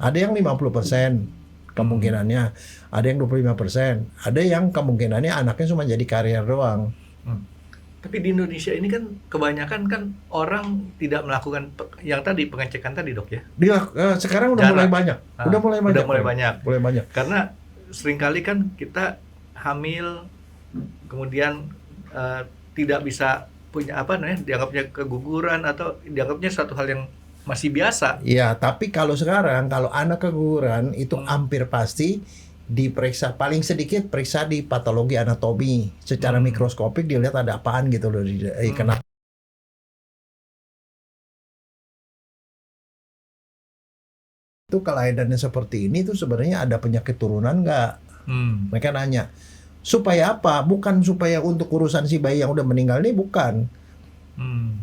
Ada yang 50% kemungkinannya, ada yang 25%, ada yang kemungkinannya anaknya cuma jadi karier doang. Tapi di Indonesia ini kan kebanyakan kan orang tidak melakukan yang tadi pengecekan tadi, Dok ya. Dia sekarang udah mulai banyak. Udah mulai banyak. Karena seringkali kan kita hamil kemudian tidak bisa punya dianggapnya keguguran atau dianggapnya satu hal yang masih biasa. Iya, tapi kalau sekarang kalau anak keguguran itu hampir pasti diperiksa, paling sedikit periksa di patologi anatomi secara mikroskopik, dilihat ada apaan gitu loh kenapa itu kelainannya seperti ini tuh sebenarnya ada penyakit turunan nggak? Mereka nanya supaya apa? Bukan supaya untuk urusan si bayi yang udah meninggal ini, bukan.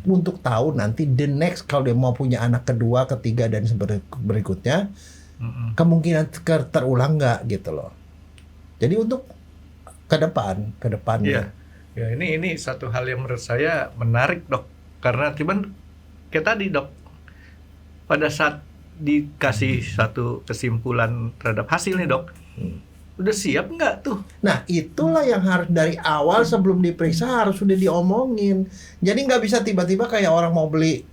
Untuk tahu nanti the next kalau dia mau punya anak kedua, ketiga dan berikutnya kemungkinan terulang nggak gitu loh. Jadi untuk ke depan. Iya. Ya ini satu hal yang menurut saya menarik, Dok. Karena cuman kayak tadi, Dok, pada saat dikasih satu kesimpulan terhadap hasil nih, Dok, udah siap nggak tuh? Nah itulah yang harus dari awal sebelum diperiksa harus sudah diomongin. Jadi nggak bisa tiba-tiba kayak orang mau beli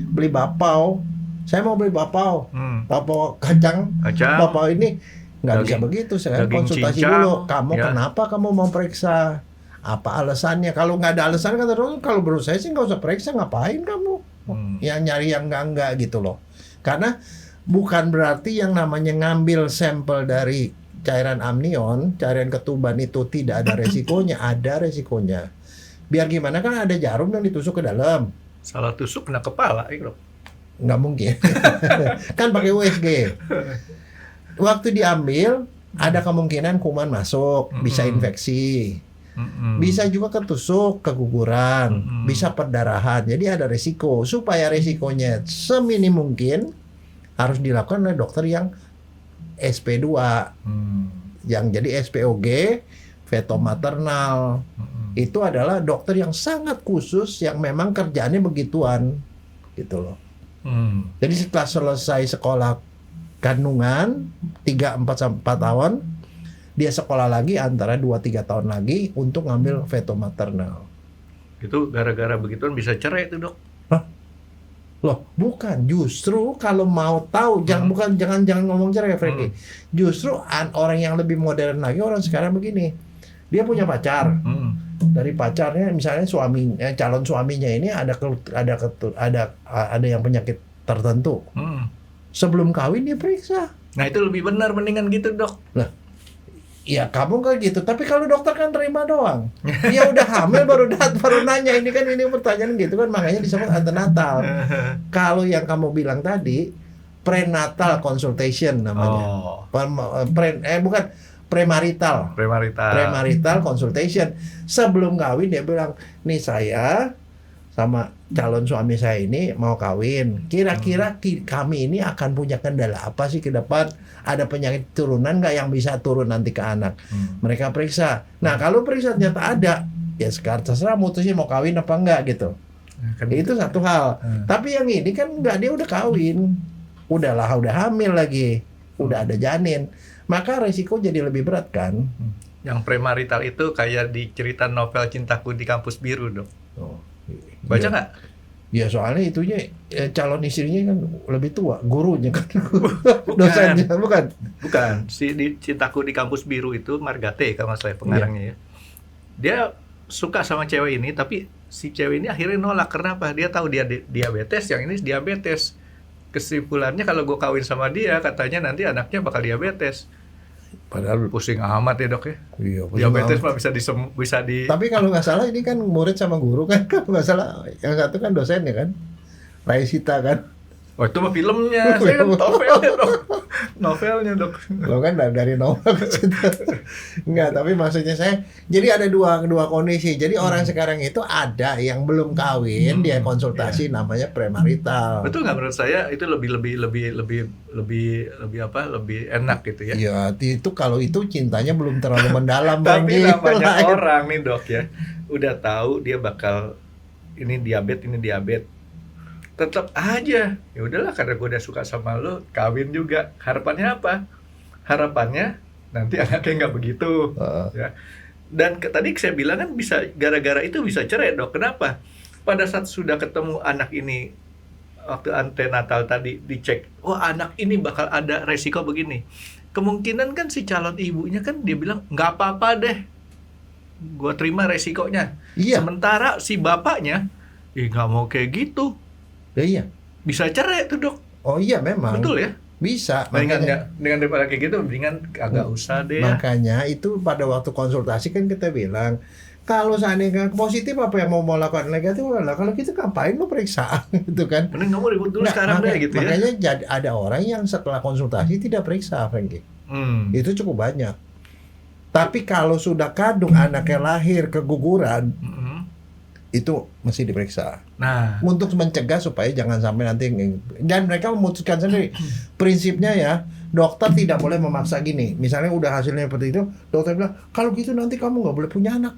bapau. Saya mau beli bapau, bapau kacang, bapau ini nggak bisa begitu. Saya konsultasi dulu. Kamu kenapa kamu mau periksa? Apa alasannya? Kalau nggak ada alasan kata dokter, kalau menurut saya sih nggak usah periksa. Ngapain kamu? Yang nyari yang enggak gitu loh. Karena bukan berarti yang namanya ngambil sampel dari cairan amnion, cairan ketuban itu tidak ada resikonya. Ada resikonya. Biar gimana kan ada jarum yang ditusuk ke dalam. Salah tusuk kena kepala, Dok. Nggak mungkin. Kan pakai USG. Waktu diambil ada kemungkinan kuman masuk, bisa infeksi, bisa juga ketusuk, keguguran, bisa perdarahan. Jadi ada resiko. Supaya resikonya seminim mungkin harus dilakukan oleh dokter yang SP2, yang jadi SPOG, feto maternal. Itu adalah dokter yang sangat khusus yang memang kerjaannya begituan, gitu loh. Jadi setelah selesai sekolah kandungan 3-4 tahun, dia sekolah lagi antara 2-3 tahun lagi untuk ngambil feto maternal. Itu gara-gara begituan bisa cerai tuh, Dok. Hah? Loh, bukan. Justru kalau mau tahu, jangan ngomong cerai, Frankie. Justru orang yang lebih modern lagi, orang sekarang begini. Dia punya pacar. Dari pacarnya misalnya calon suaminya ini ada yang penyakit tertentu. Sebelum kawin dia periksa. Nah, itu lebih benar, mendingan gitu, Dok. Lah, Ya kamu kan gitu, tapi kalau dokter kan terima doang. Dia udah hamil baru nanya ini pertanyaan gitu kan, makanya disebut antenatal. Kalau yang kamu bilang tadi prenatal consultation namanya. Oh, Bukan premarital. Premarital consultation. Sebelum kawin dia bilang, "Nih saya sama calon suami saya ini mau kawin. Kira-kira kami ini akan punya kendala apa sih ke depan? Ada penyakit turunan nggak yang bisa turun nanti ke anak?" Mereka periksa. Nah kalau periksa ternyata ada, ya sekarang terserah mutusin mau kawin apa enggak gitu. Itu satu hal. Tapi yang ini kan enggak, dia udah kawin, udah hamil lagi, udah ada janin, maka resiko jadi lebih berat kan. Yang premarital itu kayak di cerita novel Cintaku di Kampus Biru, Dok. Oh, Baca iya. nggak? Ya soalnya itunya calon istrinya kan lebih tua, gurunya kan, dosennya bukan. Bukan. Di Cintaku di Kampus Biru itu Margate kalau nggak salah pengarangnya ya. Dia suka sama cewek ini, tapi si cewek ini akhirnya nolak. Kenapa? Dia tahu dia diabetes, yang ini diabetes. Kesimpulannya kalau gue kawin sama dia, katanya nanti anaknya bakal diabetes. Padahal Pusing amat ya, Dok ya. iya, Diabetes mah bisa di Tapi kalau nggak salah ini kan murid sama guru kan, kalau nggak salah yang satu kan dosennya kan, Raisita kan. Oh, itu mah filmnya. Saya kan novelnya, Dok. Novelnya, Dok. Lo kan dari novel ke situ. Enggak, tapi maksudnya saya, jadi ada dua kondisi. Jadi orang sekarang itu ada yang belum kawin, dia konsultasi namanya premarital. Betul nggak, menurut saya itu lebih enak gitu ya. Ya, itu kalau itu cintanya belum terlalu mendalam. Tapi Bang. namanya Lain. orang nih, Dok ya, udah tahu dia bakal ini diabetes, tetap aja ya udahlah, karena gue udah suka sama lo, kawin juga. Harapannya apa? Harapannya nanti anaknya nggak begitu ya. Dan tadi saya bilang kan bisa gara-gara itu bisa cerai, Dok. Kenapa? Pada saat sudah ketemu anak ini, waktu antenatal tadi dicek, oh anak ini bakal ada resiko begini, kemungkinan kan si calon ibunya kan dia bilang nggak apa-apa deh, gue terima resikonya. Iya. Sementara si bapaknya nggak mau kayak gitu, Ya, iya. bisa cerai tuh, Dok. Oh iya memang. Betul ya. Bisa. Dengan daripada kayak gitu, mendingan agak usah deh. Makanya itu pada waktu konsultasi kan kita bilang, kalau seandainya positif apa yang mau lakukan, negatif lah. Kalau gitu ngapain lo periksa gitu kan? Mending kamu ribut dulu Nah, sekarang deh gitu ya. Makanya ada orang yang setelah konsultasi tidak periksa, Frankie. Itu cukup banyak. Tapi kalau sudah kandung, anaknya lahir keguguran, itu mesti diperiksa. Nah, Untuk mencegah supaya jangan sampai nanti, dan mereka memutuskan sendiri. Prinsipnya ya, dokter tidak boleh memaksa gini. Misalnya udah hasilnya seperti itu, dokter bilang kalau gitu nanti kamu nggak boleh punya anak.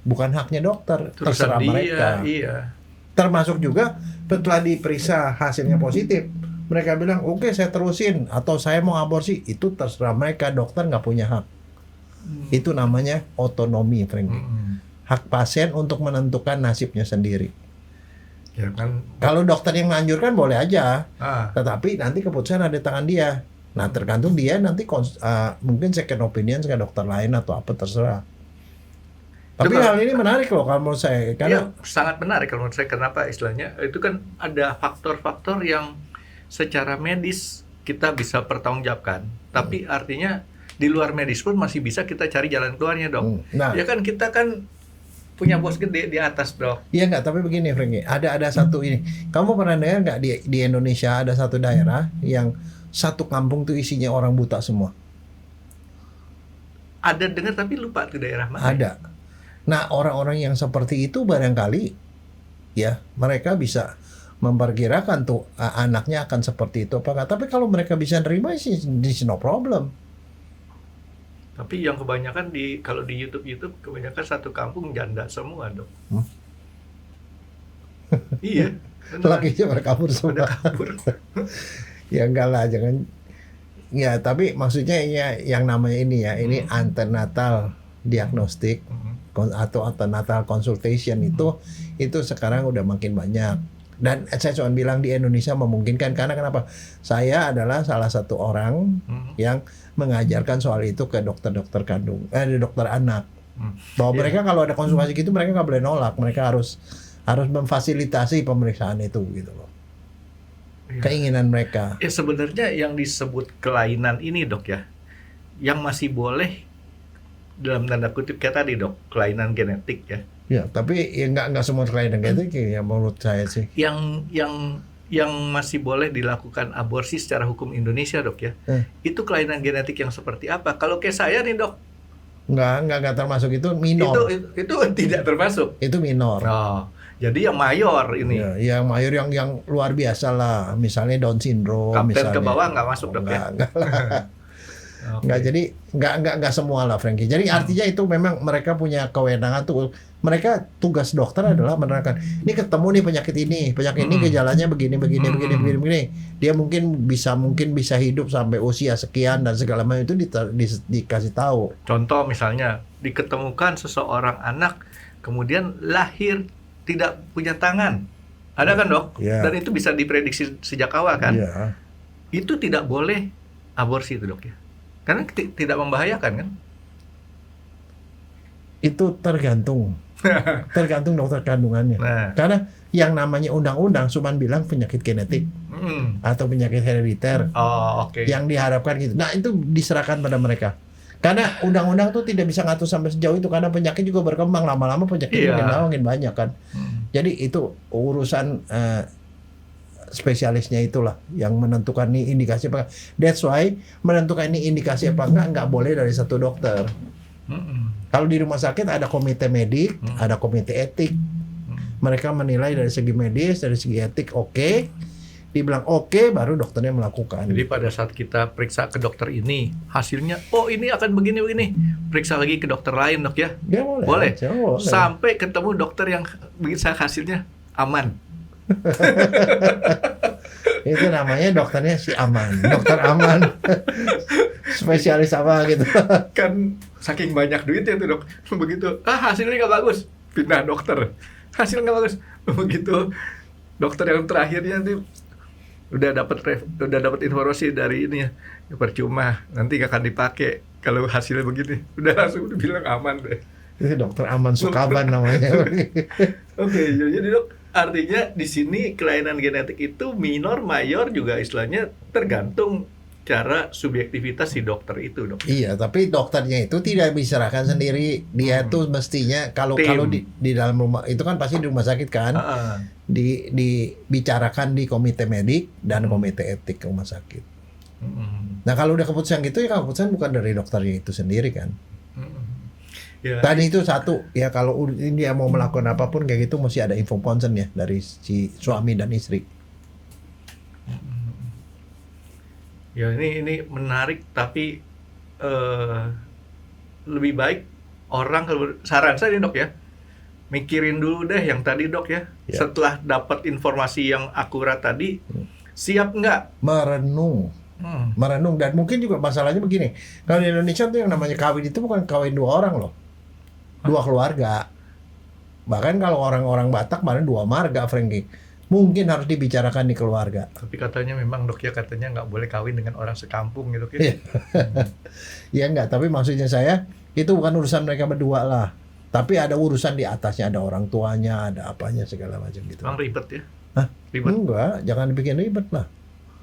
Bukan haknya dokter, terserah dia, mereka. iya. Termasuk juga setelah diperiksa hasilnya positif, mereka bilang oke, saya terusin atau saya mau aborsi, itu terserah mereka. Dokter nggak punya hak. Itu namanya otonomi, Frankie. Hak pasien untuk menentukan nasibnya sendiri. Ya kan. Kalau dokter yang menganjurkan boleh aja, Ah, tetapi nanti keputusan ada di tangan dia. Nah tergantung dia nanti mungkin second opinion ke dokter lain atau apa, terserah. Tapi Coba. hal ini menarik loh kalau menurut saya, karena iya, sangat menarik kalau menurut saya. Kenapa istilahnya? Itu kan ada faktor-faktor yang secara medis kita bisa pertanggungjawabkan. Tapi artinya di luar medis pun masih bisa kita cari jalan keluarnya, Dok. nah Ya kan kita kan punya bos gede di atas, Dok. iya nggak, tapi begini Frankie, ada satu ini, kamu pernah dengar nggak di Indonesia ada satu daerah yang satu kampung tuh isinya orang buta semua? Ada dengar tapi lupa tuh daerah mana. Ada. Nah orang-orang yang seperti itu barangkali ya mereka bisa memperkirakan tuh anaknya akan seperti itu apa enggak. Tapi kalau mereka bisa nerima sih no problem. Tapi yang kebanyakan kalau di YouTube kebanyakan satu kampung janda semua, Dok. Iya. beneran. Lakinya berkabur Pada semua. kabur. Ya enggak lah, jangan. Ya tapi maksudnya ya, yang namanya ini ya, ini antenatal diagnostik atau antenatal consultation itu sekarang udah makin banyak. Dan saya cuma bilang di Indonesia memungkinkan karena kenapa? Saya adalah salah satu orang yang mengajarkan soal itu ke dokter-dokter kandung, dokter anak. Bahwa mereka kalau ada konsultasi gitu mereka nggak boleh nolak, mereka harus memfasilitasi pemeriksaan itu gitu loh. Keinginan mereka. Ya sebenarnya yang disebut kelainan ini, Dok ya, yang masih boleh dalam tanda kutip kayak tadi dok, kelainan genetik ya. Ya, tapi ya nggak semua kelainan genetik ya menurut saya sih. Yang masih boleh dilakukan aborsi secara hukum Indonesia dok ya, itu kelainan genetik yang seperti apa? Kalau kayak saya nih dok, Nggak termasuk, itu minor. Itu tidak termasuk. Itu minor. Oh, jadi yang mayor ini. Ya, yang mayor yang luar biasa lah, misalnya Down syndrome. Kapten misalnya. ke bawah nggak masuk dok ya? Nggak lah. Oke. Nggak, jadi nggak semua lah Frankie. Jadi artinya itu memang mereka punya kewenangan tuh. Mereka tugas dokter adalah menerangkan, ini ketemu nih penyakit ini gejalanya begini. Dia mungkin bisa hidup sampai usia sekian dan segala macam itu dikasih tahu. Contoh misalnya diketemukan seseorang anak kemudian lahir tidak punya tangan, ada kan dok? Ya. Dan itu bisa diprediksi sejak awal kan? Iya. Itu tidak boleh aborsi itu dok ya? Karena tidak membahayakan kan? Itu tergantung dokter kandungannya. Nah. Karena yang namanya undang-undang cuma bilang penyakit genetik atau penyakit herediter. Oh, oke. Yang diharapkan gitu. Nah, itu diserahkan pada mereka. Karena undang-undang tuh tidak bisa ngatur sampai sejauh itu, karena penyakit juga berkembang, lama-lama penyakit makin banyak kan. Jadi itu urusan spesialisnya itulah yang menentukan ini indikasi apa. That's why menentukan ini indikasi apa enggak boleh dari satu dokter. Kalau di rumah sakit ada komite medik, ada komite etik. Mereka menilai dari segi medis, dari segi etik oke. Dibilang oke, baru dokternya melakukan. Jadi pada saat kita periksa ke dokter ini, hasilnya oh ini akan begini, periksa lagi ke dokter lain dok ya? Ya, boleh. Boleh. Boleh. Sampai ketemu dokter yang bisa hasilnya aman. Itu namanya dokternya si aman, dokter aman. Spesialis apa gitu. Kan saking banyak duitnya tuh dok, begitu hasilnya nggak bagus, pindah dokter, hasilnya nggak bagus, begitu dokter yang terakhirnya nih udah dapat informasi dari ini ya, percuma, nanti nggak akan dipakai kalau hasilnya begini, udah langsung bilang aman deh. Itu dokter aman Sukaban namanya. Oke, jadi dok, artinya di sini kelainan genetik itu minor, mayor juga istilahnya tergantung cara subjektivitas si dokter itu dok. Iya, tapi dokternya itu tidak diserahkan sendiri. Dia tuh mestinya kalau di dalam rumah itu kan pasti di rumah sakit kan, dibicarakan di komite medik dan komite etik rumah sakit. Nah kalau udah keputusan gitu ya keputusan bukan dari dokternya itu sendiri kan. Ya. Tadi itu satu ya, kalau dia mau melakukan apapun kayak gitu mesti ada info consent ya dari si suami dan istri. Ya ini menarik, tapi lebih baik orang, saran saya nih dok ya, mikirin dulu deh yang tadi dok ya. Setelah dapat informasi yang akurat tadi, siap nggak? Merenung, dan mungkin juga masalahnya begini, kalau di Indonesia tuh yang namanya kawin itu bukan kawin dua orang loh, dua keluarga. Bahkan kalau orang-orang Batak mana dua marga, Frankie. Mungkin harus dibicarakan di keluarga. Tapi katanya memang dok ya, katanya nggak boleh kawin dengan orang sekampung gitu ya. Ya enggak, tapi maksudnya saya itu bukan urusan mereka berdua lah. Tapi ada urusan di atasnya, ada orang tuanya, ada apanya segala macam gitu. Emang ribet ya? Hah? Ribet? Enggak, jangan dibikin ribet lah.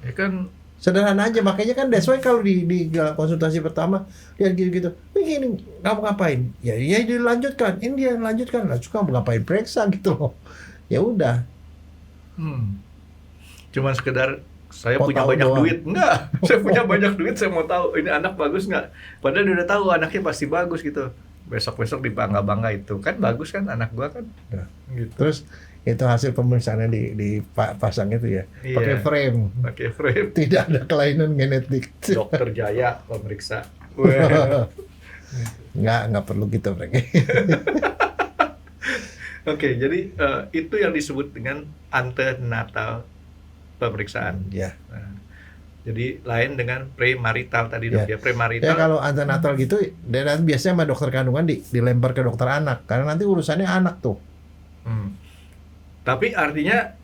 Ya kan sederhana aja, makanya kan that's why kalau di konsultasi pertama lihat gitu-gitu, begini, kamu ngapain? Ya dilanjutkan, ini dia lanjutkan, lah suka ngapain periksa gitu loh. Ya udah. Cuman sekedar saya mau punya banyak duit, enggak? Saya punya banyak duit, saya mau tahu ini anak bagus nggak? Padahal dia udah tahu anaknya pasti bagus gitu. Besok dibangga-bangga itu kan bagus kan anak gua kan. Nah, gitu. Terus itu hasil pemeriksaannya di pasang itu ya, pakai frame. Pakai frame. Tidak ada kelainan genetik. Dokter Jaya pemeriksa. Nggak perlu gitu, Frank. Oke, jadi itu yang disebut dengan antenatal pemeriksaan. Ya. Nah, jadi lain dengan premarital tadi dok ya. Premarital. Ya kalau antenatal gitu, dan biasanya sama dokter kandungan dilempar ke dokter anak, karena nanti urusannya anak tuh. Tapi artinya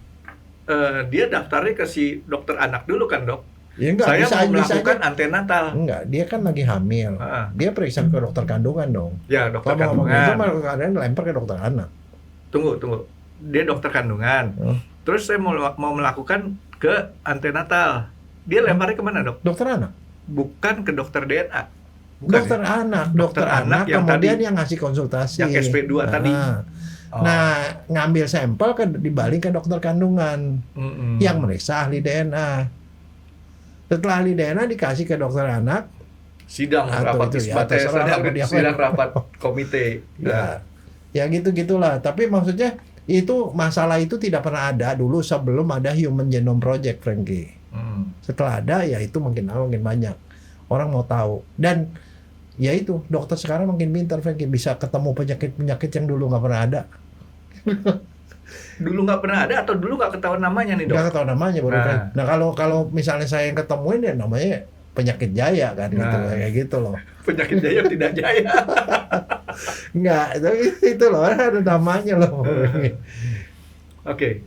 dia daftarnya ke si dokter anak dulu kan dok? Ya enggak, saya mau melakukan aja. Antenatal. Enggak, dia kan lagi hamil. Dia periksa ke dokter kandungan dong. Ya dokter kalau kandungan. Kalau mau keadaan lempar ke dokter anak. Tunggu. Dia dokter kandungan. Terus saya mau melakukan ke antenatal. Dia lemparnya kemana dok? Dokter anak. Bukan ke dokter DNA. Bukan dokter ya? anak, Dokter anak yang kemudian tadi, yang ngasih konsultasi. yang SP2 tadi. Oh. Nah, ngambil sampel dibalik ke dokter kandungan yang meriksa ahli DNA. Setelah ahli DNA dikasih ke dokter anak, Sidang atau rapat itu ya, isbat, terserah lah, sidang rapat komite. ya gitu-gitulah. Tapi maksudnya itu masalah itu tidak pernah ada dulu sebelum ada Human Genome Project, Frankie. Setelah ada ya itu makin banyak orang mau tahu. Dan ya itu dokter sekarang makin pintar, Frankie, bisa ketemu penyakit yang dulu nggak pernah ada. Dulu nggak pernah ada atau dulu nggak ketahuan namanya nih, Dok? Nggak ketahuan namanya baru. Nah kalau misalnya saya yang ketemuin ya namanya penyakit jaya kan, gitu kayak gitu loh. Penyakit jaya tidak jaya. Nggak, itu loh ada namanya loh. Oke,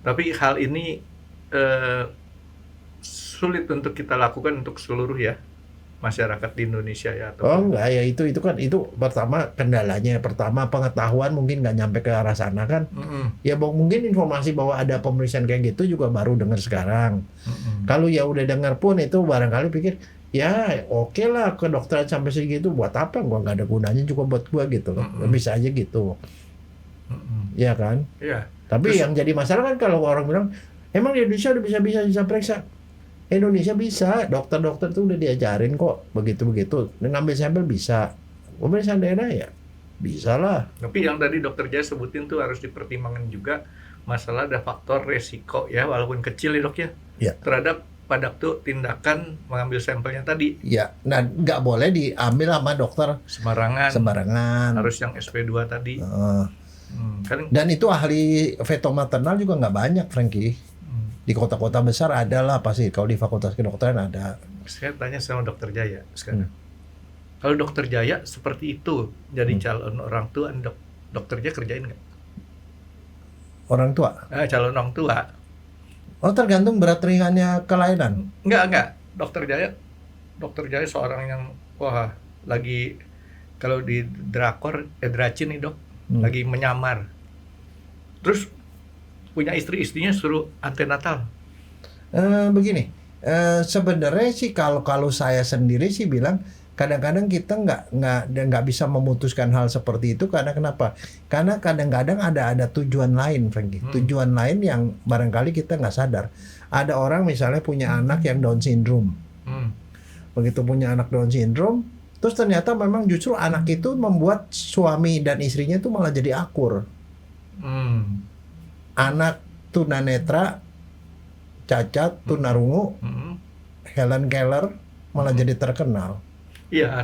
tapi hal ini sulit untuk kita lakukan untuk seluruh ya masyarakat di Indonesia ya. Enggak ya, itu kan itu pertama kendalanya, pengetahuan mungkin nggak nyampe ke arah sana kan. Ya mungkin informasi bahwa ada pemeriksaan kayak gitu juga baru dengar sekarang. Kalau ya udah dengar pun itu barangkali pikir ya oke lah ke dokter sampai segitu buat apa, gua nggak ada gunanya juga buat gua gitu loh. Bisa aja gitu. Ya kan? Iya. Tapi yang jadi masalah kan kalau orang bilang emang di Indonesia udah bisa periksa. Indonesia bisa, dokter-dokter tuh udah diajarin kok begitu-begitu. Ngambil sampel bisa, pemeriksaan DNA ya bisa lah. Tapi yang tadi dokter Jaya sebutin tuh harus dipertimbangkan juga masalah ada faktor resiko ya, walaupun kecil ya dok ya, terhadap pada waktu tindakan mengambil sampelnya tadi. Ya, nah nggak boleh diambil sama dokter sembarangan. Harus yang SP2 tadi. Dan itu ahli feto maternal juga nggak banyak, Frankie. Di kota-kota besar ada lah pasti, kalau di fakultas kedokteran ada. Saya tanya sama dokter Jaya sekarang. Kalau dokter Jaya seperti itu jadi calon orang tua, dokter Jaya kerjain nggak? Orang tua? Calon orang tua. Oh, tergantung berat ringannya kelainan. Enggak. Dokter Jaya seorang yang lagi kalau di drakor Dracin nih dok, lagi menyamar. Terus punya istrinya suruh antenatal. Begini, sebenarnya sih kalau saya sendiri sih bilang kadang-kadang kita nggak bisa memutuskan hal seperti itu karena kenapa? Karena kadang-kadang ada tujuan lain, Frankie. Tujuan lain yang barangkali kita nggak sadar. Ada orang misalnya punya anak yang Down syndrome. Begitu punya anak Down syndrome, terus ternyata memang justru anak itu membuat suami dan istrinya itu malah jadi akur. Anak tunanetra, cacat, tunarungu, Helen Keller malah jadi terkenal. Iya,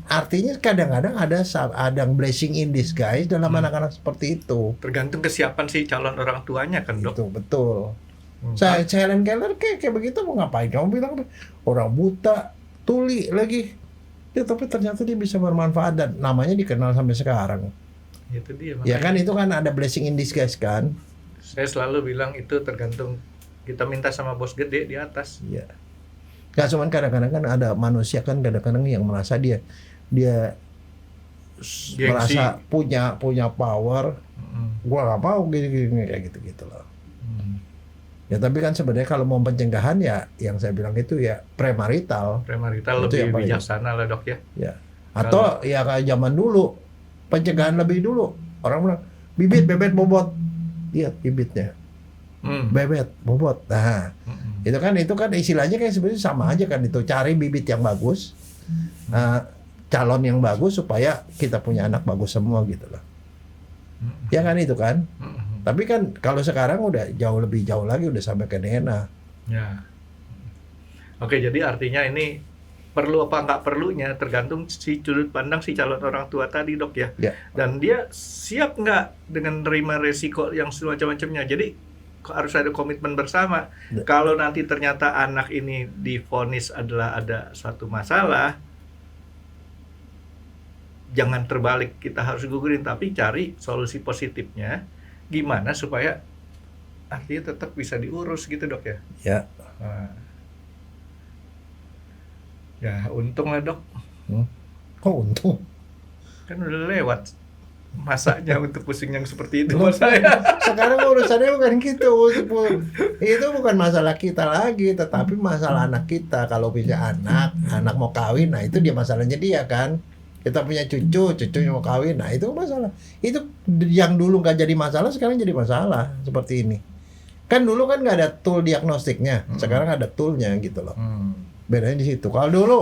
artinya kadang-kadang ada blessing in disguise dalam anak-anak seperti itu. Tergantung kesiapan si calon orang tuanya kan, dok. Itu betul. Helen Keller kayak begitu mau ngapain? Kamu bilang orang buta, tuli lagi. Ya, tapi ternyata dia bisa bermanfaat dan namanya dikenal sampai sekarang. Itu dia. Ya kan itu kan ada blessing in disguise kan. Saya selalu bilang itu tergantung kita minta sama bos gede di atas. Iya. Gak cuman kadang-kadang kan ada manusia kan kadang-kadang yang merasa dia Gengsi. merasa punya power. Gua nggak mau gini kayak gitu loh. Ya tapi kan sebenarnya kalau mau pencegahan ya yang saya bilang itu ya premarital lebih bijaksana lah dok ya. Ya. Atau ya kayak zaman dulu pencegahan lebih dulu, orang bilang bebet bobot, lihat bibitnya, bebet bobot. Nah itu kan istilahnya kan sebenarnya sama aja kan, itu cari bibit yang bagus, calon yang bagus supaya kita punya anak bagus semua gitu loh. Ya kan itu kan. Tapi kan kalau sekarang udah lebih jauh lagi, udah sampai ke DNA. Ya. Oke, jadi artinya ini perlu apa nggak perlunya tergantung si sudut pandang si calon orang tua tadi dok ya. Dan dia siap nggak dengan menerima resiko yang semacam-macamnya. Jadi harus ada komitmen bersama. Kalau nanti ternyata anak ini divonis ada suatu masalah, jangan terbalik, kita harus gugurin, tapi cari solusi positifnya gimana supaya artinya tetap bisa diurus gitu dok ya. Ya untung lah dok. Kok untung? Kan udah lewat masanya untuk pusing yang seperti itu Loh, buat saya. sekarang urusannya bukan gitu. Itu bukan masalah kita lagi, tetapi masalah anak kita. Kalau punya anak mau kawin, nah itu dia masalahnya dia kan. Kita punya cucunya mau kawin, nah itu masalah. Itu yang dulu nggak jadi masalah, sekarang jadi masalah seperti ini. Kan dulu kan nggak ada tool diagnostiknya, sekarang ada toolnya gitu loh. Bedanya di situ. Kalau dulu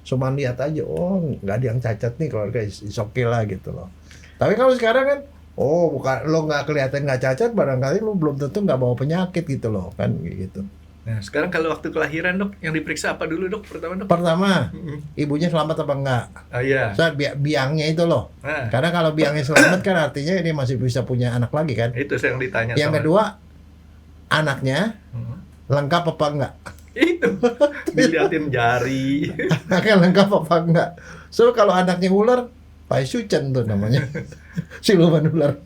cuma lihat aja, oh nggak ada yang cacat nih, kalau is okay lah gitu loh. Tapi kalau sekarang kan, oh bukan lo nggak kelihatan nggak cacat, barangkali lo belum tentu nggak bawa penyakit gitu loh, kan gitu. Nah, sekarang kalau waktu kelahiran dok, yang diperiksa apa dulu dok? Pertama dok? Pertama, ibunya selamat apa enggak? Oh iya. Saat biangnya itu loh. Nah, Karena kalau biangnya selamat kan artinya dia masih bisa punya anak lagi kan. itu saya yang ditanya. Yang sama- kedua, anaknya Hmm. lengkap apa enggak? Itu diliatin jari. Anaknya lengkap apa enggak? So kalau anaknya ular, Pai Sucen tuh namanya. Siluman ular.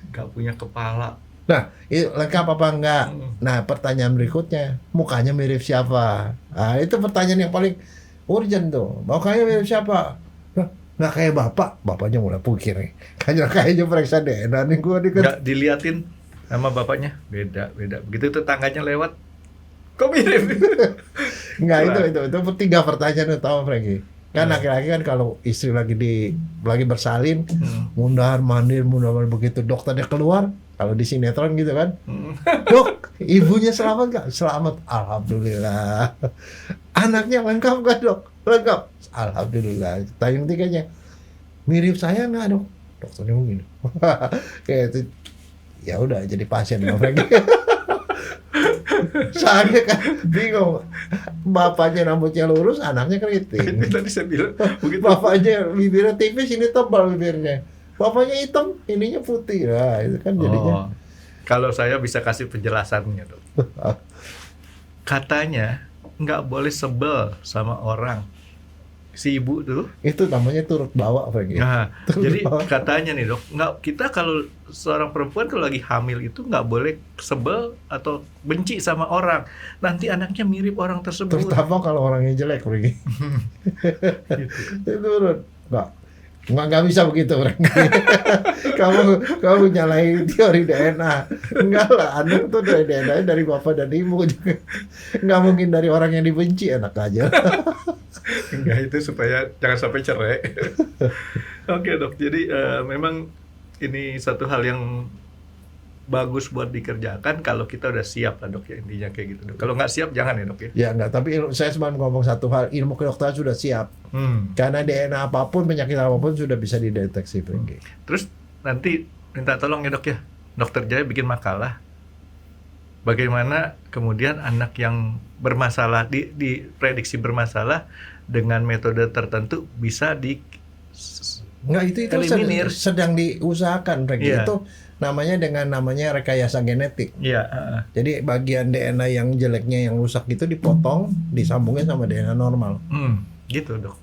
Gak punya kepala. Nah, itu lengkap apa enggak? Hmm. Nah, pertanyaan berikutnya, mukanya mirip siapa? Nah, itu pertanyaan yang paling urgent tuh. Mukanya mirip siapa? Nah, nggak kayak bapak. Bapaknya mulai pukir nih. Kayaknya periksa DNA nih gua nih kan. Nggak diliatin sama bapaknya. Beda. Begitu tetangganya lewat, kok mirip? Enggak, itu tiga pertanyaan utama, Franky. Kan laki-laki kan kalau istri lagi bersalin, mundar mandir begitu dokternya keluar, kalau di sinetron gitu kan. Dok, ibunya selamat nggak? Selamat, alhamdulillah. Anaknya lengkap nggak dok? Lengkap, alhamdulillah. Tanya tiganya, mirip saya nggak dok? Dokternya begini. Kayak itu, ya udah jadi pasien sama Franky. Soalnya kan bingung, bapaknya rambutnya lurus, anaknya keriting. Itu tadi saya bilang begitu. Bapaknya bibirnya tipis, ini tebal bibirnya. Bapaknya hitam, ininya putih. Nah, itu kan jadinya. Oh, kalau saya bisa kasih penjelasannya dok. Katanya nggak boleh sebel sama orang. Si ibu tuh. Itu namanya turut bawa, Franky. Nah, Turut jadi bawa. katanya nih dok, kita kalau seorang perempuan kalau lagi hamil itu nggak boleh sebel atau benci sama orang. Nanti anaknya mirip orang tersebut. Terutama kalau orangnya jelek, Franky. Gitu. Itu turut. Nggak bisa begitu, Franky. kamu nyalahin teori DNA. Enggak lah, anak tuh dari DNA dari bapak dan ibu juga. Nggak mungkin dari orang yang dibenci, enak aja. Enggak, itu supaya jangan sampai cerai. Oke dok, jadi memang ini satu hal yang bagus buat dikerjakan kalau kita udah siap lah dok ya, intinya kayak gitu dok. Kalau nggak siap jangan ya dok ya. Ya enggak, tapi saya cuma ngomong satu hal, ilmu kedokteran sudah siap. Karena DNA apapun, penyakit apapun sudah bisa dideteksi, Franky. Terus nanti minta tolong ya dok ya, dokter Jaya bikin makalah. Bagaimana kemudian anak yang bermasalah, diprediksi bermasalah dengan metode tertentu bisa Enggak, itu eliminir. sedang diusahakan, Franky. Iya. Itu namanya rekayasa genetik. Iya. Jadi bagian DNA yang jeleknya, yang rusak itu dipotong, disambungin sama DNA normal. Gitu dok.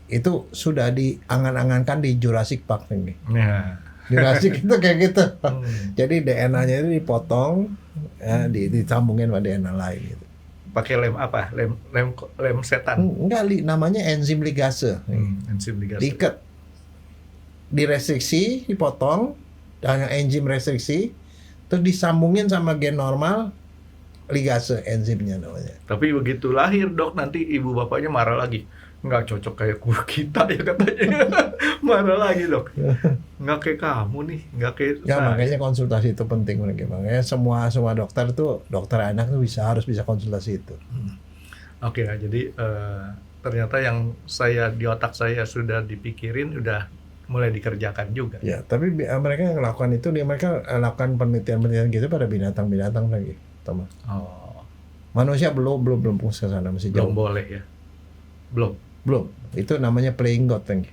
Itu sudah diangan-angankan di Jurassic Park, Franky. Ya. Jurassic itu kayak gitu. Hmm. Jadi DNA-nya itu dipotong, ya, disambungin sama DNA lain gitu. Pakai lem apa? Lem setan. Enggak, namanya enzim ligase. Enzim ligase. Diikat, direstriksi, dipotong dengan enzim restriksi, terus disambungin sama gen normal, ligase enzimnya namanya. Tapi begitu lahir dok, nanti ibu bapaknya marah lagi. Nggak cocok kayak kita ya katanya. Marah lagi dok. Nggak kayak kamu nih, nggak kayak Ya saya. makanya konsultasi itu penting, makanya semua dokter tuh, dokter anak tuh harus bisa konsultasi itu. Oke, nah, jadi ternyata yang di otak saya sudah dipikirin, udah mulai dikerjakan juga. Ya, tapi mereka yang lakukan itu, mereka lakukan penelitian gitu pada binatang-binatang lagi, Thomas. Oh, Manusia belum ke sana, masih belum jauh. boleh ya? Belum. Itu namanya playing God, Franky.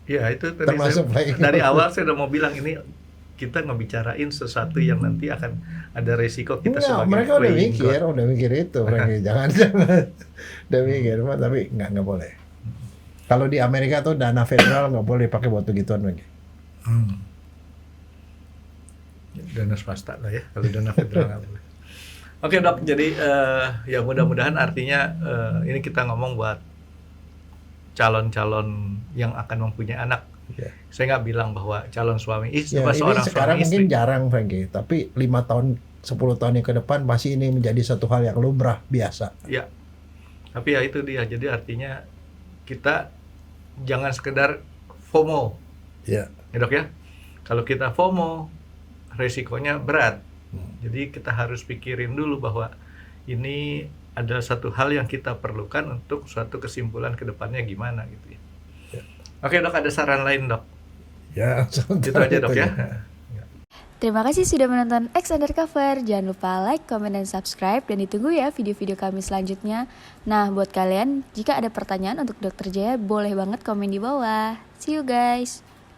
Ya itu tadi Termasuk playing dari God. awal saya udah mau bilang ini kita ngebicarain sesuatu yang nanti akan ada resiko kita Enggak, sebagai mereka udah playing mikir itu, Franky. Jangan udah mikir, tapi nggak boleh. Kalau di Amerika tuh dana federal nggak boleh pakai buat begituan, Franky. God. Dana swasta lah ya, kalau dana federal nggak boleh. Oke dok, jadi ya mudah-mudahan artinya ini kita ngomong buat calon-calon yang akan mempunyai anak Ya. Saya nggak bilang bahwa calon suami Ya, apa ini seorang sekarang suami mungkin istri. jarang Frankie, tapi 5 tahun 10 tahun yang ke depan pasti ini menjadi satu hal yang lumrah biasa. Ya, tapi ya itu dia. Jadi artinya kita jangan sekedar FOMO, Ya. ya dok ya. Kalau kita FOMO, resikonya berat. Jadi kita harus pikirin dulu bahwa ini adalah satu hal yang kita perlukan untuk suatu kesimpulan ke depannya gimana gitu ya. Ya. Oke dok, ada saran lain dok? Ya, Itu aja dok ya. Terima kasih sudah menonton X Undercover. Jangan lupa like, comment, dan subscribe. Dan ditunggu ya video-video kami selanjutnya. Nah, buat kalian, jika ada pertanyaan untuk Dr. Jaya, boleh banget komen di bawah. See you guys!